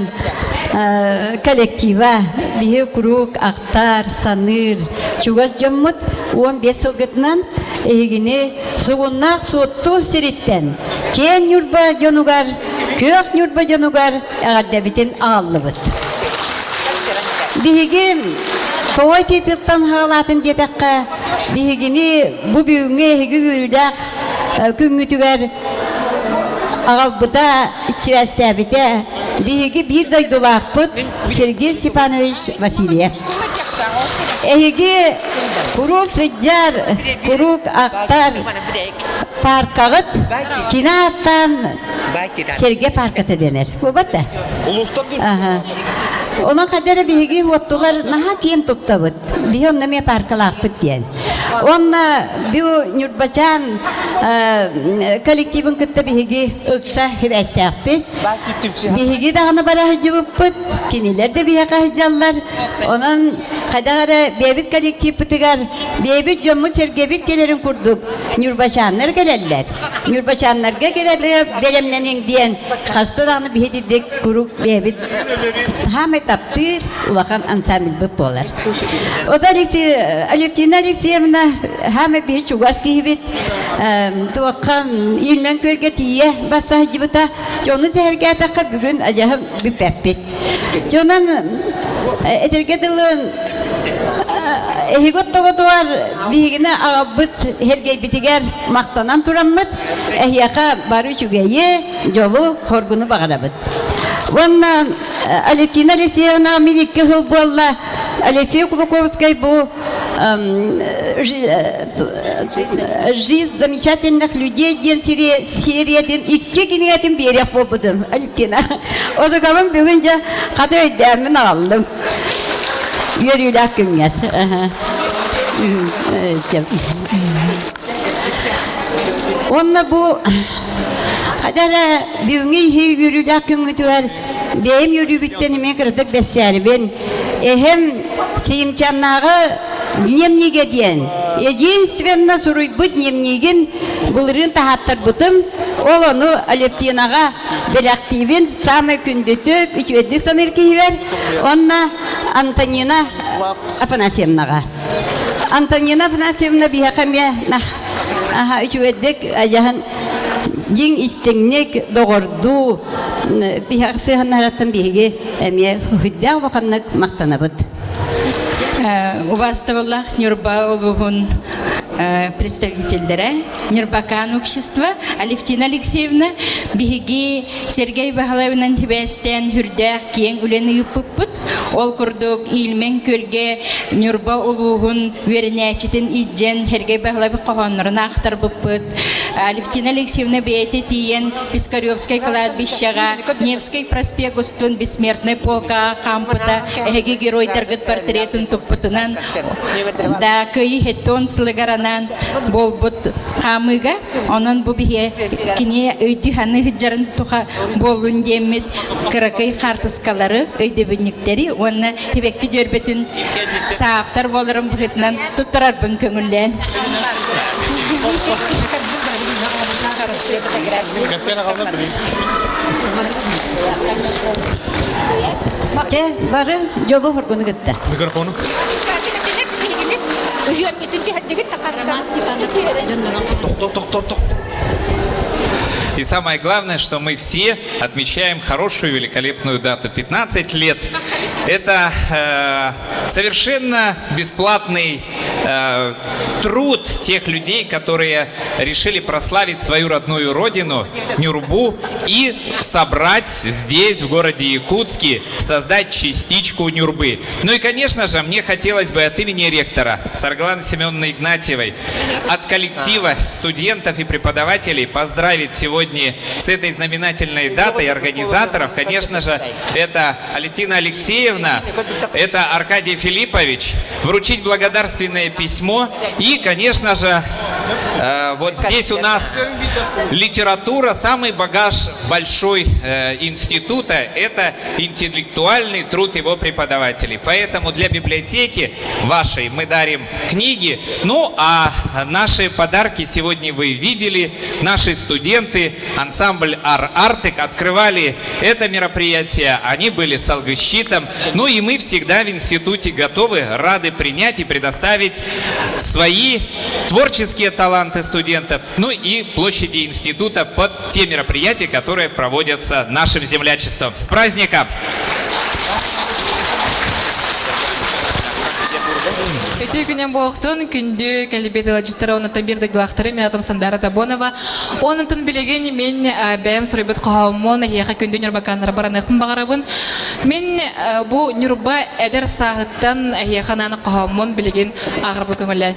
коллектива бейі күрік, ақтар, саныр, чугас жаммыт 15 сылғытынан егіне суғыннақ суытту сиреттен кен Нюрба жонугар, көк Нюрба жонугар ағарда бітін ағылы бұд. Бейген Тоғай тетілттан ғалатын дедаққа бейгені бұ бүгінге егі үрілдақ күнгітігер ағалбыда связтәбіде бейгі бір дойдулақ бұд Сергей Степанович Васильев. Әйгі күрік сөйдер, күрік ақтар паркағыт кинаттан Сергей паркаты денер. Бұбат да? Onun kadar bilgi hottular naha kiyen tuttabıt. Bir onunla me parkalakpıt diyen. Onunla bir Nurbacan kolektivin kıtta bilgi ıksa hivestiyakpıt. Bilgi dağını bara hıcıbıpıt. Kiniler de bihe kahıcallar. Onun kadar bebit kolektiv pıtıgar. Bebit camı sergebit gelerin kurduk. Nurbacanlar gelirler. Nurbacanlarga gelirler veremlenin diyen. Hasta dağını bihe dedik kuruk bebit. Hamet taptır, ulakan ansamil bu polar. O da Alevtina Alexeyevna hamet bir çugas kihibit. Tuvakan ilmen körge tiye basah jibuta. Çonu serge takı bugün acahım bir pepit. Çonan eterge dılın Ehigот togotuar bihigine ağabıt hergey bitiger maqtanan turamıt. Ehiyaka barı çügeye jolu horgunu bağırabıt. Wannan Алевтина Алексеевна Америка Хылболла, Алексей Кулаковский был «Жизнь замечательных людей», серия «Икки кинетим берег побудым», Алевтина. O zaman bugünce kadı ödemini aldım. Yürüyle günler. Onunla bu kadar bugün yürüyle günü var. Benim yürüyüştenime kırdık besleri ben. Hem seyimçanlığı dnевниге diyen. Единственно сурuybu dnевнигin bulurun tahattır butum. Onu Алевтинаға белактивен самый күндетік üçveddik sanırki ver. Onna Антонина Афанасьевнаға. Антонина Афанасьевна бияқамя üçveddik ajahın Дин истеңнек доғырду бихақсыған араттан биге әме хүддәғ вақаннық мақтанабыд. Уважаемый Нюрба Олбухун представителлера Нюрбакан общества, Алевтина Алексеевна, Бихиги Сергей Бахалевнан Тибестен, Хүрдәк, Кен, Улені Пуппут, Ол Курдук, Илмен Көлге, Нюрба Олбухун, Вернячетен Иджен, Сергей Бахалев Кохонрын Ахтар Пуппут, Алевтина Алексеевна Бейте Тиен, Пискаревской кладбищага, Невский проспект Устун, Бессмертный полка, Кампута, Эге герой Даргат портретун Туппутунан, Да Кый Хеттон Слыгаранан, Болбут Хамыга, онон бу бихе кине өйдү ханы хыджарын туха болун демет кыракай картыскалары өйдөбүнүктери онна хебекки жөрбөтүн саактар болорун бухитнан туттарарбын көңүлден. Бары жолу хоргуну кытты. Микрофону. И самое главное, что мы все отмечаем хорошую, великолепную дату. 15 лет. Это совершенно бесплатный труд тех людей, которые решили прославить свою родную родину, Нюрбу, и собрать здесь, в городе Якутске, создать частичку Нюрбы. Ну и, конечно же, мне хотелось бы от имени ректора Саргланы Семеновны Игнатьевой, от коллектива студентов и преподавателей поздравить сегодня с этой знаменательной датой организаторов. Конечно же, это Алевтина Алексеевна, это Аркадий Филиппович, вручить благодарственное письмо и, конечно же, вот здесь у нас литература, самый багаж большой института – это интеллектуальный труд его преподавателей. Поэтому для библиотеки вашей мы дарим книги. Ну, а наши подарки сегодня вы видели. Наши студенты, ансамбль Ар-Артек открывали это мероприятие. Они были с алгощитом. Ну и мы всегда в институте готовы, рады принять и предоставить свои творческие таланты студентов, ну и площади института под те мероприятия, которые проводятся нашим землячеством. С праздником! Өте күнен болықтың күнді кәлібеті ладжиттары онытын бірді глақтары мен атым Сандара Табонова. Онытын білеген мен бәйім сұрайбыт қауымын еқа күнді Нюрбаканлары баранықпын бағарабын. Мен бұл Нюрба әдір сағыттан еқананы қауымын білеген ағырбы көңілі.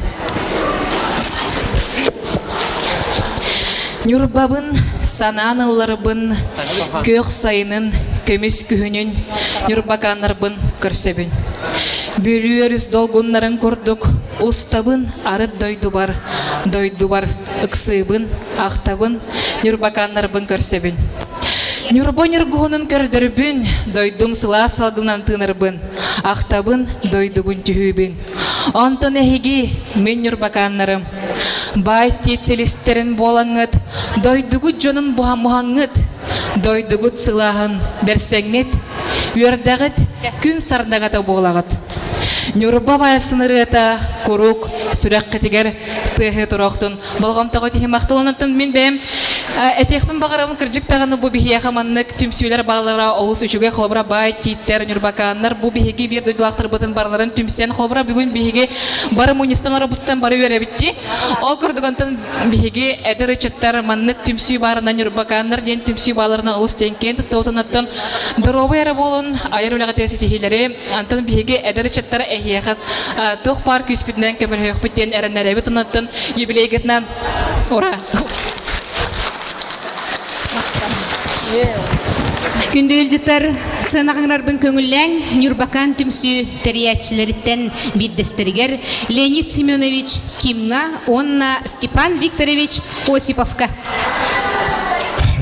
Нюрбабын, сананыларыбын, көк сайынын, көмес күхінін, Нюрбаканларбын көрсебін. Бөлүөрүс долгуннарын көрдік, ұстабын арыт дойду бар, ықсыбын, ақтабын, Нюрбаканларбын көрсебін. Нюрбо нюргуғынын көрдірбін, дойдум сыла салгынан тынырбын, ақтабын, дойдубын түйібін. Онтон әхеги мен Нюрбаканларым, бай тетселестерін болаңыт, дойдугу жонын бұхамуғаңыт, дойдугу сылағын берсеңет, өрдағыт күн сарнағата болағыт. Нюрба вайырсыныры әті құрук, сүрәк кәтігер тұғы тұроқтын. Болғамтағы тихи мақтылынытын мен бәйім этехпен багарабын кыржык таганы бу бихия хаманнык түмсүйлөр баглара олус үчүгө холбура бай титтер нюрбаканнар бу бихиги бир дөдүлактыр бытын барларын түмсен холбура бүгүн бихиги бары мунистанара буттан бары беребитти ол курдугантан бихиги эдеричеттер маннык түмсүй барына нюрбаканнар ден түмсүй баларына олус тенкен туттотунаттан дробы яра болун айыр улага теси тихилери антан бихиги эдеричеттер эхиехат тох пар күспитнен көмөлөк биттен эреннереби тунаттан юбилейгетнан ура. Күндөлжүтөр сынагыңарбын көңүлләң Нюрбакан түмсү териячлерден биддестеригер Леонид Семенович Кимга, онна Степан Викторович Осиповка.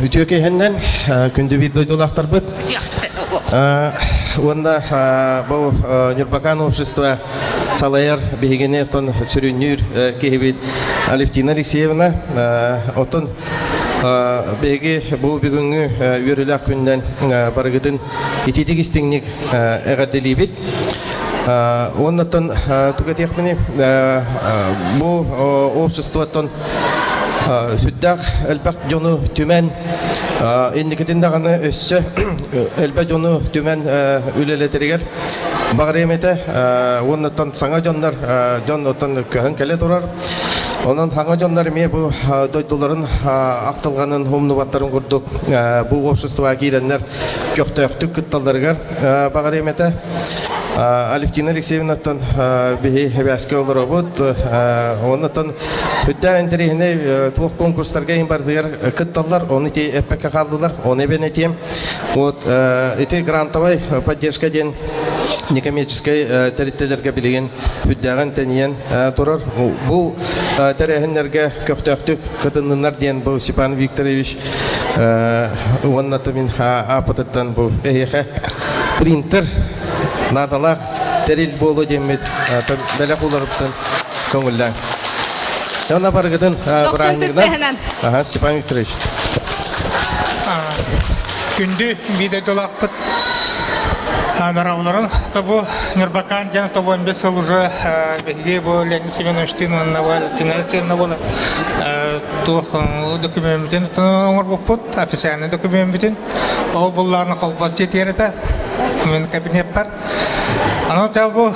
Үтөке хеннен күндө бир дойдулактар быт. Онда бу Нюрбакан общество салаяр бегене тон сүрүнүр кебит Алевтина Алексеевна отон беги бу бүгүнгү үрүлөк күндөн баргытын итидик истеңник эгаделибит. Оннотон тугатекмени бу обществотон сүддак элбак жону түмен индикетин даганы өссө элбак жону түмен үлелетергер багремете оннотон саңа жондар жон отон көхөн келе турар. Онан хаңа жондар ме бу дойдуларын актылганын хумнубаттарын курдук. Бу обществоға киреннер көктөктүк кытталдаргар багаремете Алевтина Алексеевнатан бихи хебяске олар обуд. Оннатан хүддә интерехіне туық конкурстарға ен бардығар кытталдар, оны те эппекке қалдылар, оны бен етем. Эти грантовай поддержка ден некоммерческой территориялерге билеген хүддәган тәниен турар. Бу тәрәхінлерге көктөктүк кытыннар ден бу Степан Викторович оннаты мен апытыттан бу эхе принтер надалақ терил болу демет бәлі құларыптан көңілден. Яна барғыдың Степан Викторович. Күнді биде долақпыт нарауларын табу Нюрбакан жана табу 15 жыл уже беге бу Леонид Семеновичтин навал киналцен навала то документин оңор буппут официальный документин ол булларны колбас жетерете мен кабинет бар ана табу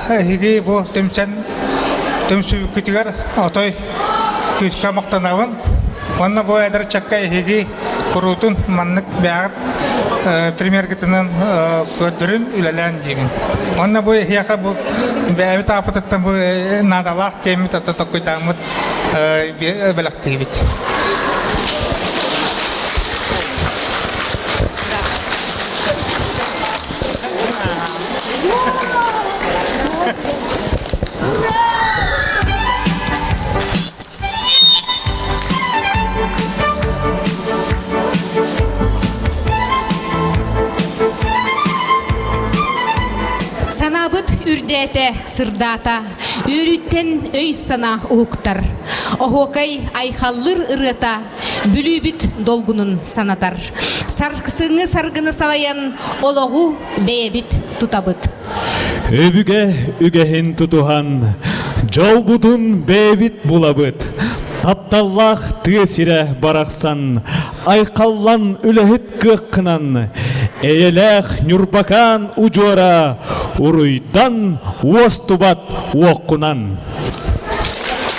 хиги бу темсү күтүгөр отой күчкө мактанабын онна бу эдер чакка хиги курутун маннык бягат премьер гитинен көдүрүн үлелен деген. Онна бу яка бу бәбит апыттан бу надалах кемит татакуйдамыт белактыбит. Санабыт үрдәте сырдата, үрүттен өй сана уктар. Охокай айхаллыр ырыта, бүлүбүт долгунун санатар. Саркысыны саргыны салаян, ологу бейбит тутабыт. Өбүге үгехин тутухан, жол бутун бейбит булабыт. Тапталлах тысире барақсан, айқаллан үлехит кыққынан, эйелех Нюрбакан ужора, уруйдан уостубат уоққунан.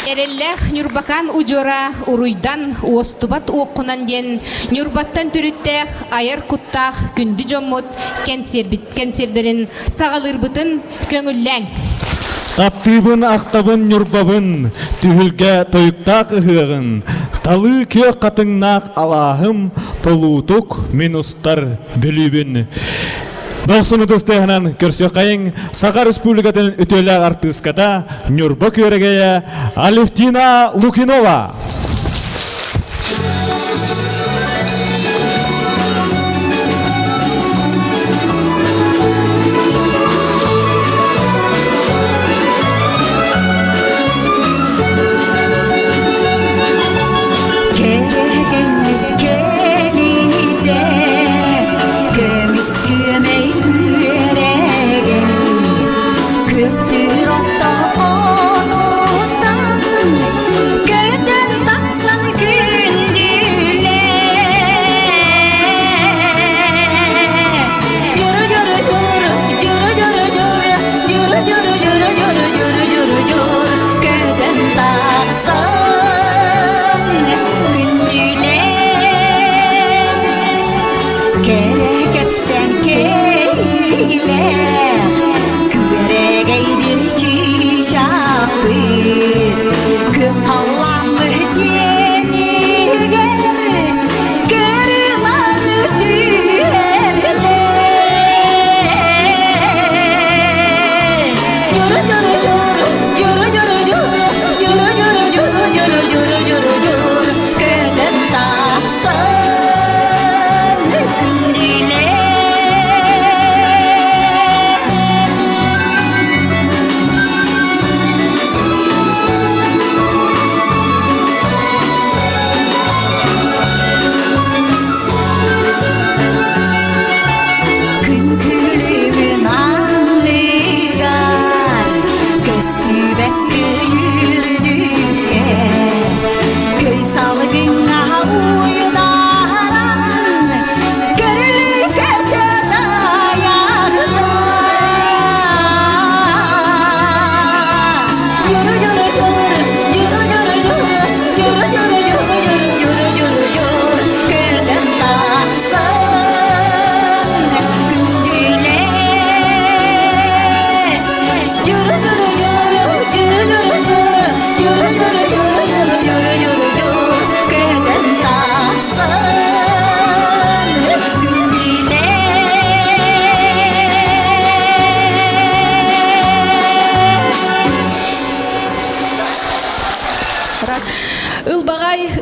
Эреллех Нюрбакан ужора, уруйдан уостубат уоққунан ден, Нюрбаттан түріттех айыр куттах күнді жоммут кенсердерін сағалырбытын көңілләң. Таптыбын ақтабын Нюрбабын, түхілге тойықтақ ұхығын, талы кө қатыңнақ алахым, толутук минустар білібін. Доқсыны тұстығынан көрсе қайын, Сақа Республикатын үтелі артыската Нюрба көрегея Алевтина Лукинова. Köftür otta onutan, köden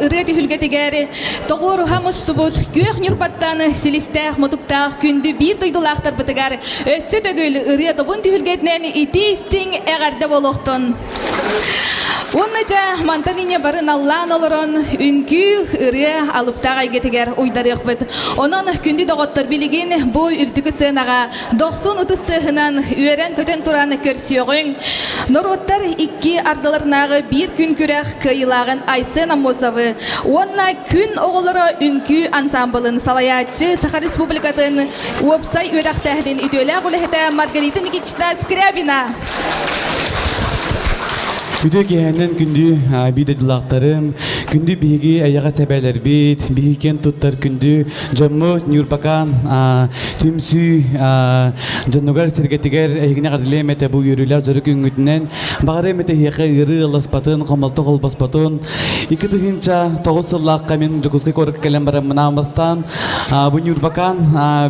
ырыты хүлгетигери тоғор хамыстубут көөх нюрпаттаны силистэх мотуктах күнді бир дойдулақтар бытыгар өссө төгүл ырыя тобун түхүлгетнен ити истиң эгарде болохтон. Оннача мантанине барын аллан олорон үнкү ырыя алыптагай кетигер уйдарык бит. Онон күнді доғоттар билигин бу үртүкү сынага 90 утыстыгынан үйрен көтөн тураны көрсөгүң. Нороттар икки ардаларнагы бир күн күрәк кыйлагын Айсы Намозовы. Онна күн оголоро үнкү ансамблын салаятчы Саха Республикатын Уопсай үрәхтәһдин үтөлә булыһта Маргарита Никитична Скрябина. Күдө киһэнен күндү биде дулактарым, күндү биги аяга себелер бит, биген туттар күндү Жамму Нюрбакан түмсү жанугар сергетигер эгине кадылемете бу йөрүлөр жыры күнгүтүнен багары мете хеке ыры ласпатын комалты колбаспатын ики тыгынча 9 сыллакка мен жокузга көрүп келем барам мынамастан бу Нюрбакан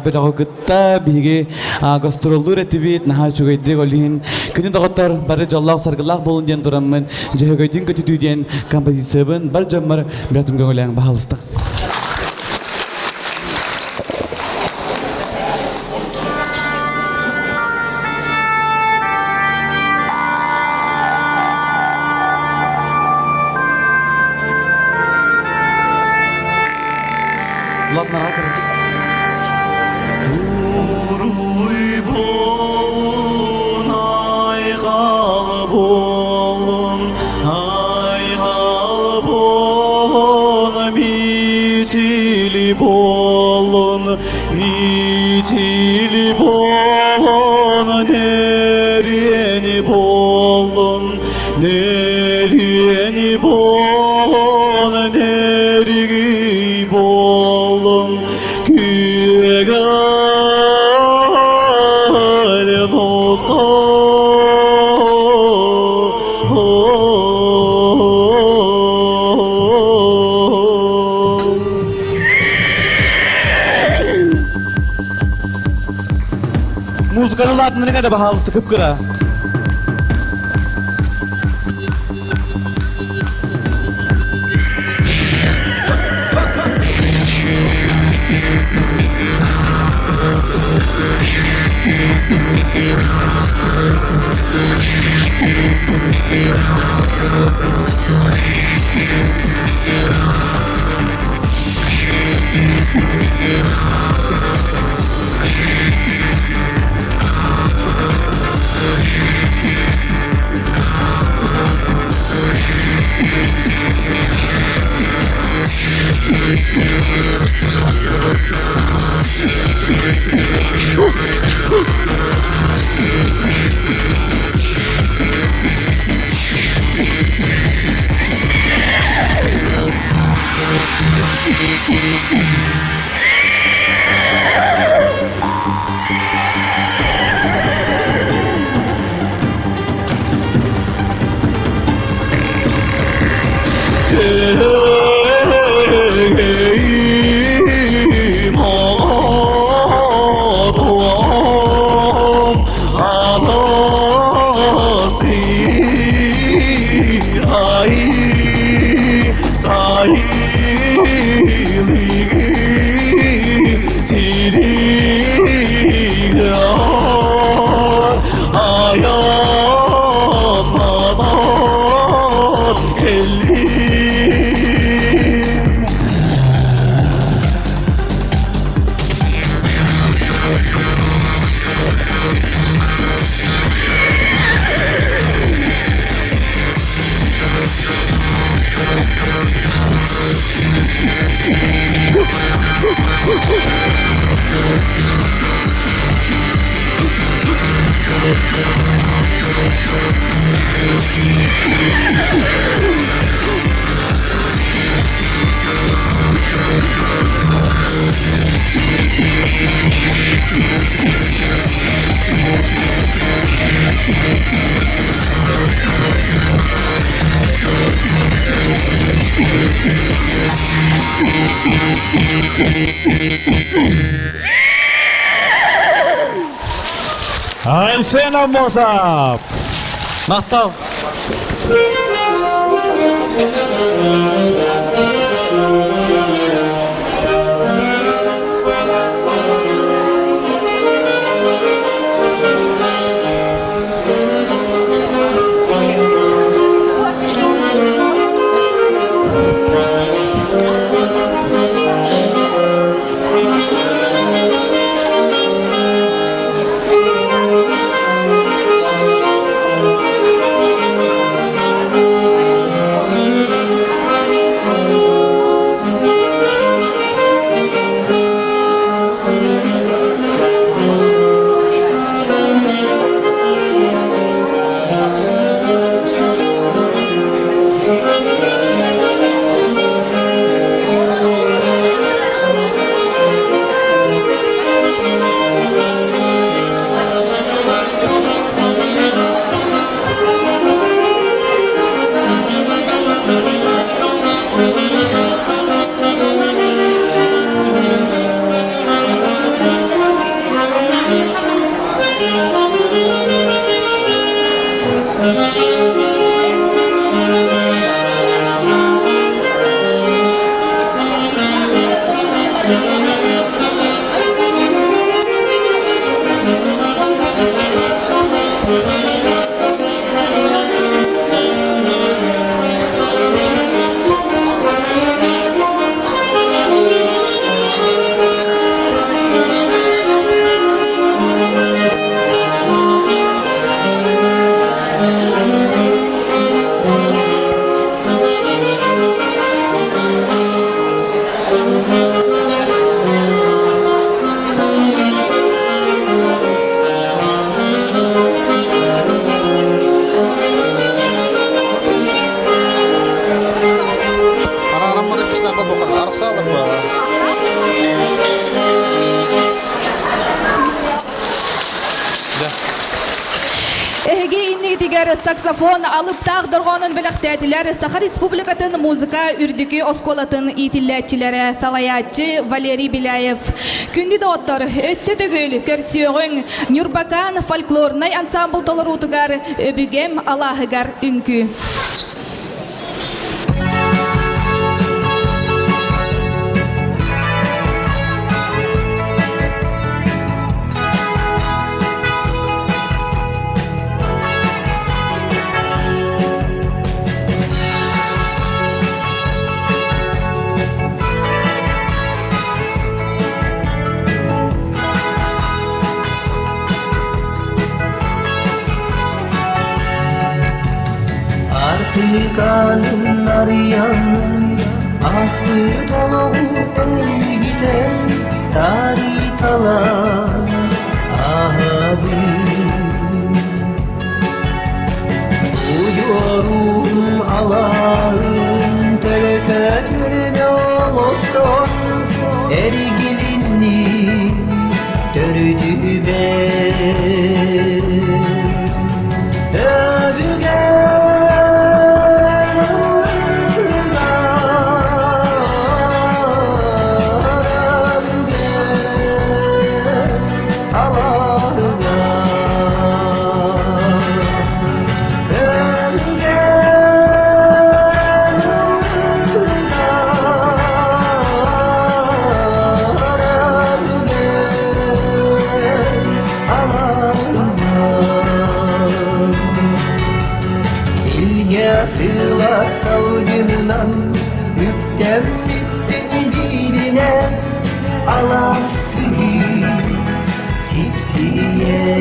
бир агытта биги гастролдур этибит наха чугайдык олин күнү дагыттар бары жаллак саргылак болун ден мен жегөйдүн көтүдүден композициябын бар жаммар биратым көңүлөң баалыста. Музыканы латынырға да бағалысты кып-кыра. Арсена Мосап. Мақтау. Saksafon alıp tağdırğanın belaqtatiler Saha Respublikatın muzika ürdükü oskolatın itilletçilere salayatçı Valeri Bilayev. Kündü doğutlar össe tögül körsüğün Nurbakan folklornay ansambl tolarutugar öbügem alahıgar ünkü. Kanın arayanın aslı dolu el giden tari talan abi uyuyorum Allah'ın teleke tülüne oloston ergilinni dördü ben öbügen Ya sığla savgından Hüpten birine Alası sipsiye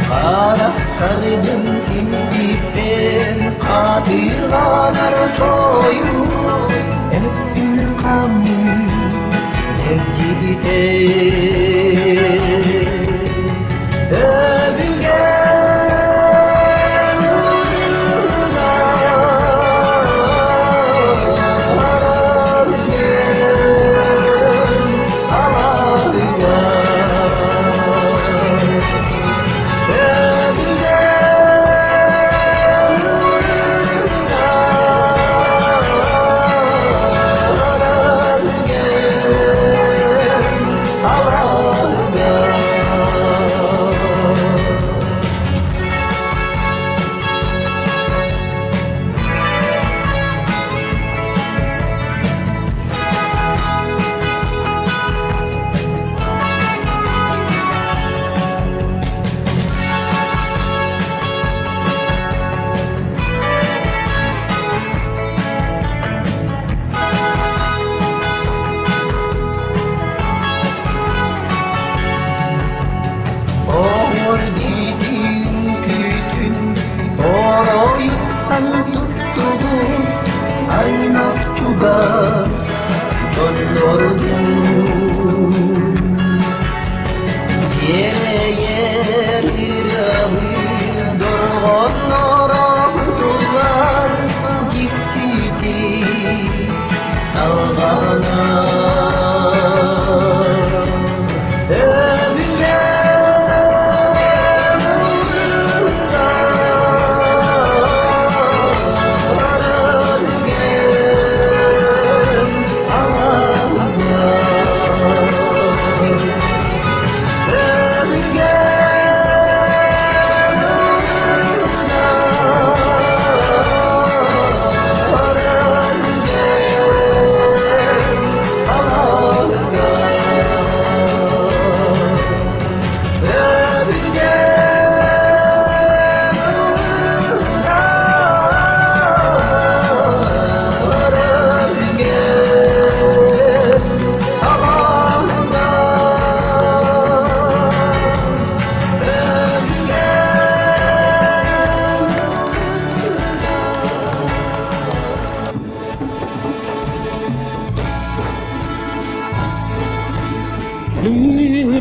Karaktarının simdipen Katılanar toyu Hep bir kamu Nevcide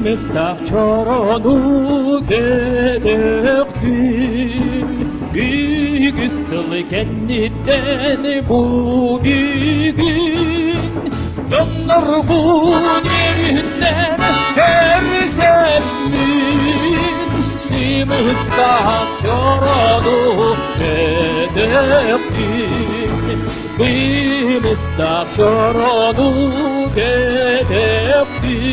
Mestaq çoronu gedektin Büyük ısıl kendiden bu bugün Yollar bu yerinden her semmin Mestaq çoronu gedektin Mestaq çoronu gedektin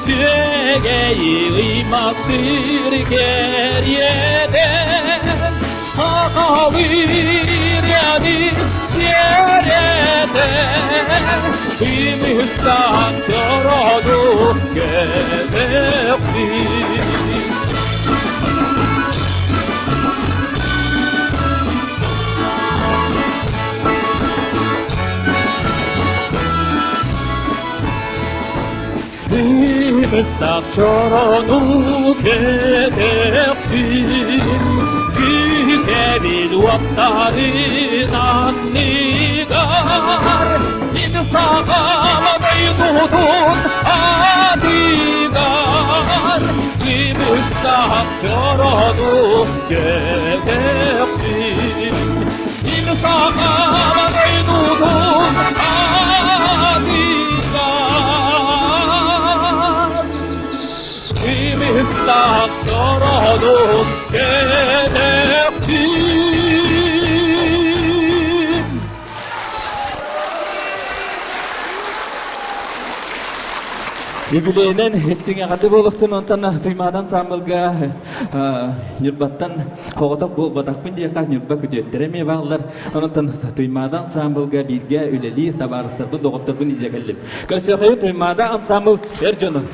Süregeyi ıymak bir geriyeden Sakavir yani yereden Ümistan çoronu gedektin Mestaq çoronu gedektin Kükebil vattarından nigar İnsağam meydudun adigar Mestaq çoronu gedektin İnsağam meydudun adigar Mestaq çoronu gedektin Юбилейнен хестиңе қаты болуқтын онтан тыймадан самбылға нүрбаттан қоғытақ бұл батақпын дейқа нүрба күтеттереме бағылар онтан тыймадан самбылға бірге үлелі табарыстарбын доғыттарбын изекелім. Көрсеқайы тыймада ансамбыл бер жоны.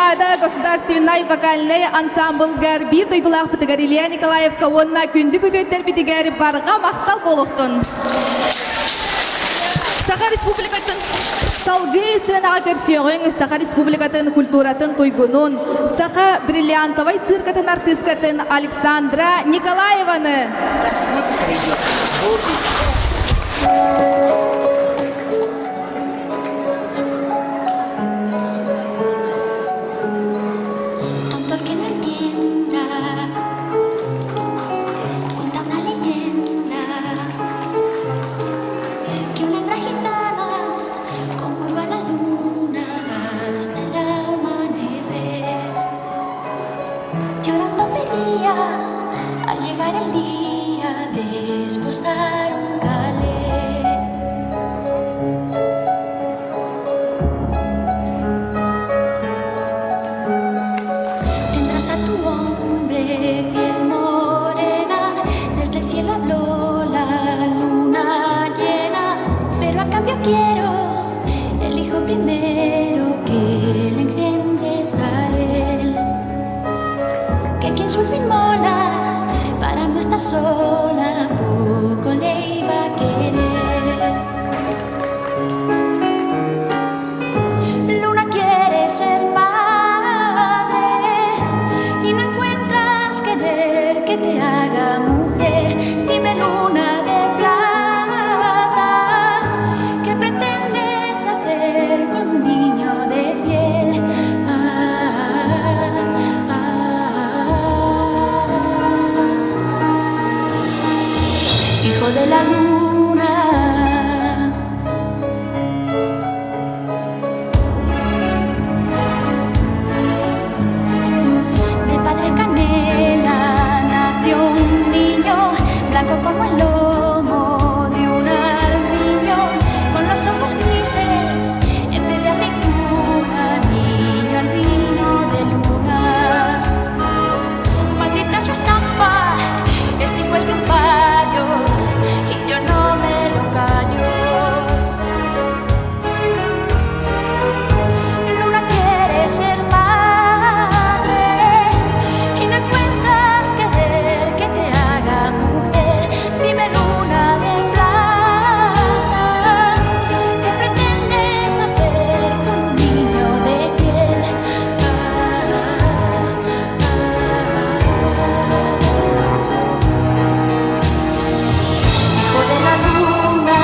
бригада государственной вокальный ансамбльгар бир дойдулақ бітігер Илья Николаевка онна күнді көтеттер бітігер барға мақтал болуқтын. Саха Республикатын салгы сынаға көрсеуің, Саха Республикатын культуратын тойгунун, Саха бриллиантовай циркатын артисткатын Александра Николаеваны. Tonto el que no entienda, cuenta una leyenda que una hembra gitana conjuró a la luna hasta el amanecer. Llorando pedía al llegar el día de esposar un calé. Tendrás a tu hombre piel morena, desde el cielo habló la luna llena, pero a cambio quiero el hijo primero que le engendres a él, que quien su inmola para no estar sola poco le iba a querer. Luna quiere ser madre y no encuentras querer que te haga mujer. Dime, luna de plata, ¿qué pretendes hacer con un niño de piel? Hijo de la luna, de padre canela nació un niño, blanco como el lomo de un armiño, con los ojos grises en vez de aceituna, niño albino de luna. Maldita su estampa, este hijo es de un payo y yo no me lo callo. Luna quiere ser madre y no encuentras querer que te haga mujer. Dime, luna de plata, ¿qué pretendes hacer con un niño de piel? Hijo de la luna,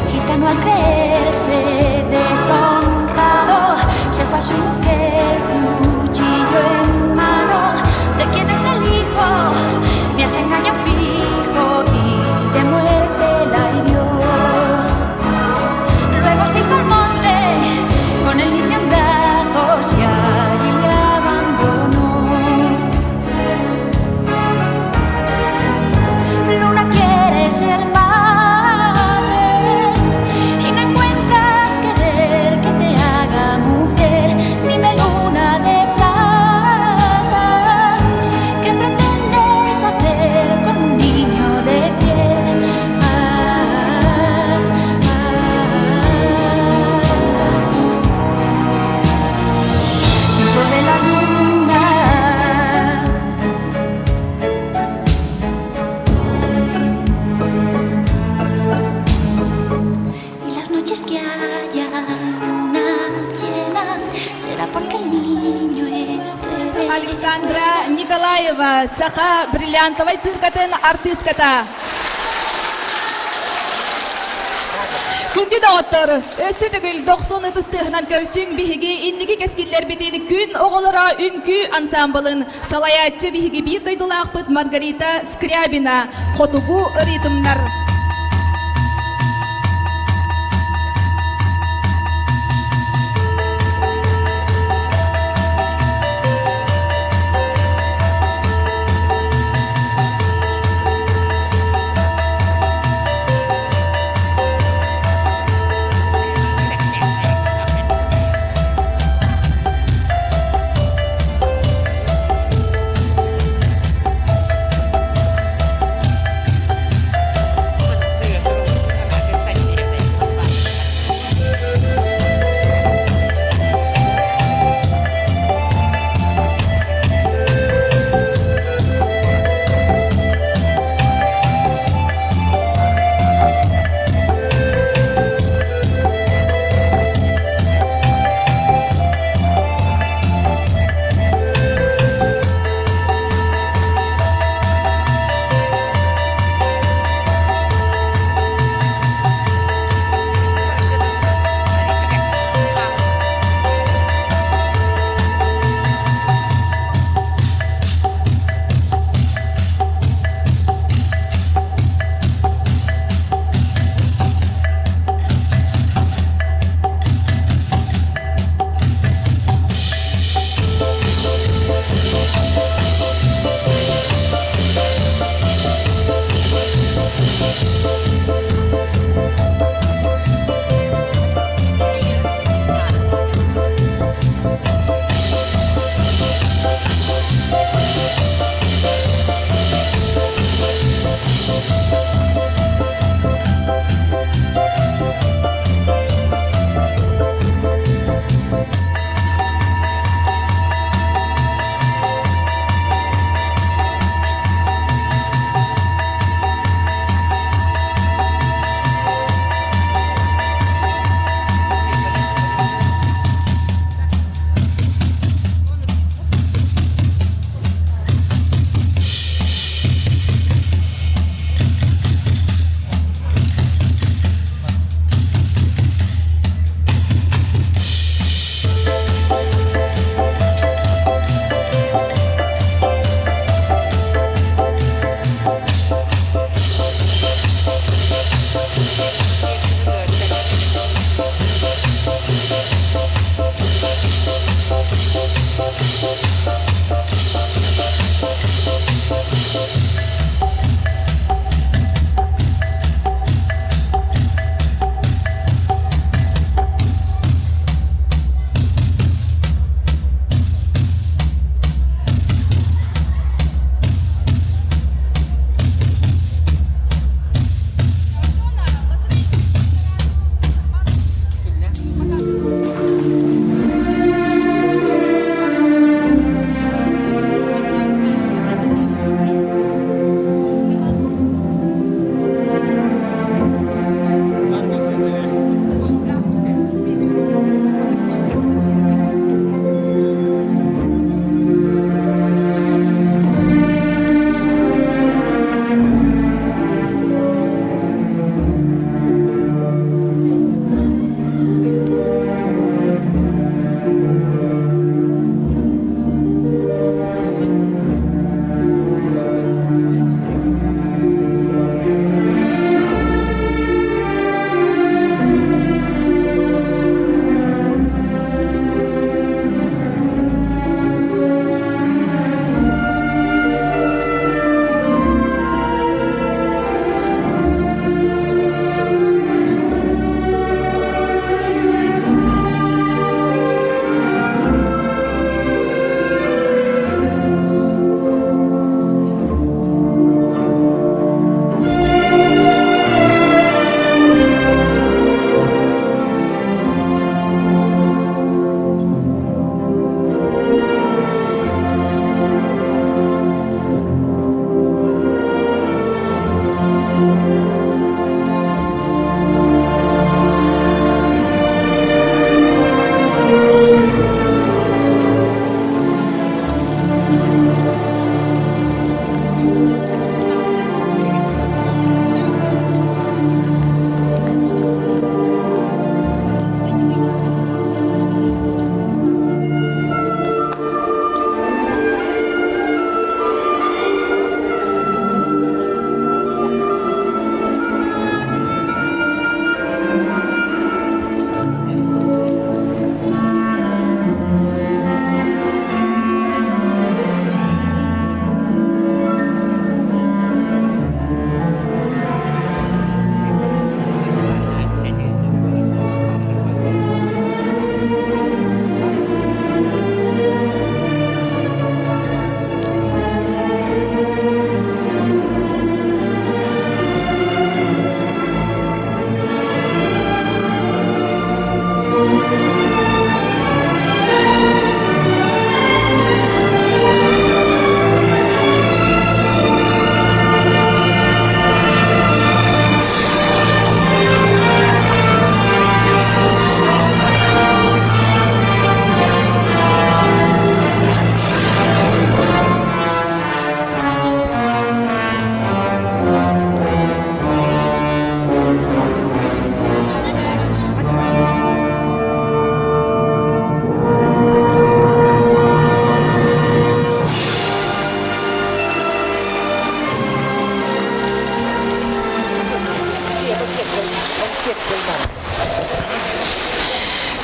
gitano al creerse deshonrado, se fue a su mujer cuchillo en mano. ¿De quién es el hijo? Me hace engaño fijo y de muerte la hirió. Luego se hizo al monte con el niño en brazos y allí le abandonó. Luna quiere ser madre y no encuentras querer que te haga mujer. Dime, luna de plata, ¿qué pretendes hacer con un niño de piel? Hijo de la luna, y las noches que haya luna llena será porque el niño esté de Александра Николаева, Саха бриллиантовай циркатын артистката. Күнді да оттар, өсі түгіл 90 ұтыстығынан көрсің біхіге иннеге кескілер бітеді күн оғылыра үнкі ансамблын салаятчы біхіге бір дойдылақ бұд Маргарита Скрябина, қотугу ритмнар.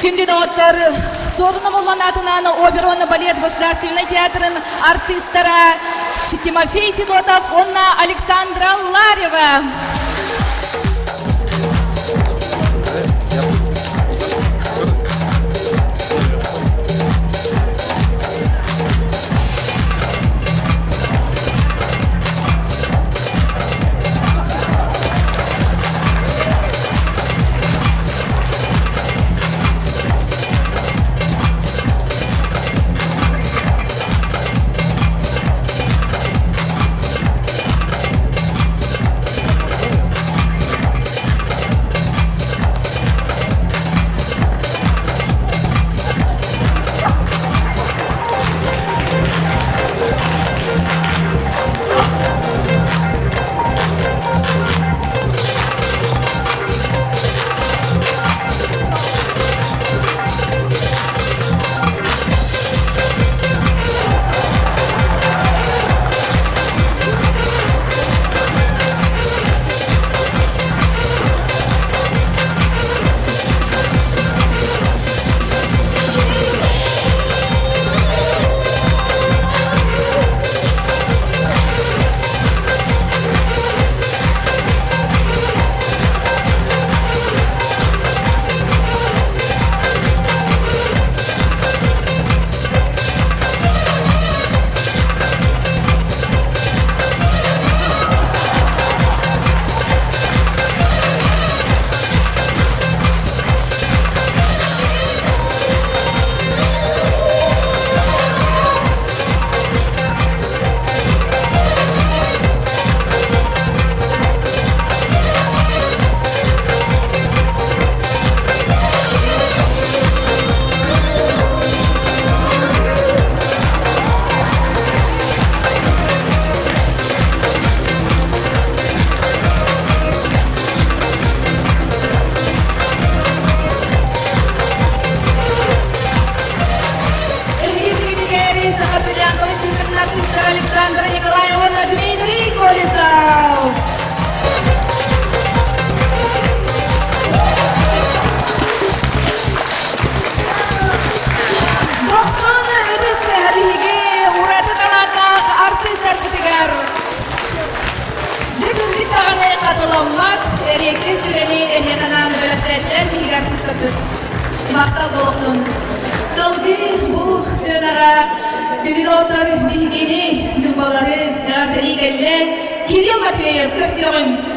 Күнді доғыттар Сорына болған атынан Оперона балет государственный театрын артистара Тимофей Федотов, онна Александра Ларева. Александра Николаевна, Дмитрий Колесов. Doksan ödüste habigi uğradı talatak artistler bitigar. Cekildik tağına katılanmak, eriyekliz direni ehekanan böleftetler bihig artista tüt. Maktal boluktun. Salgı bu sönara Günüdotlar bihigini yurbaları yarabeli gelle Kiril Matveyev köstürün.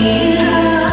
Yeah.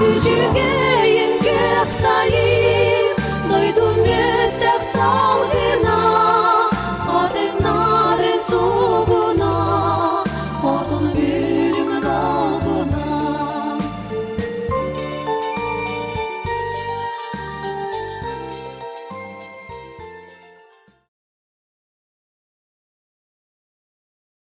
Үчүгейин көк сайын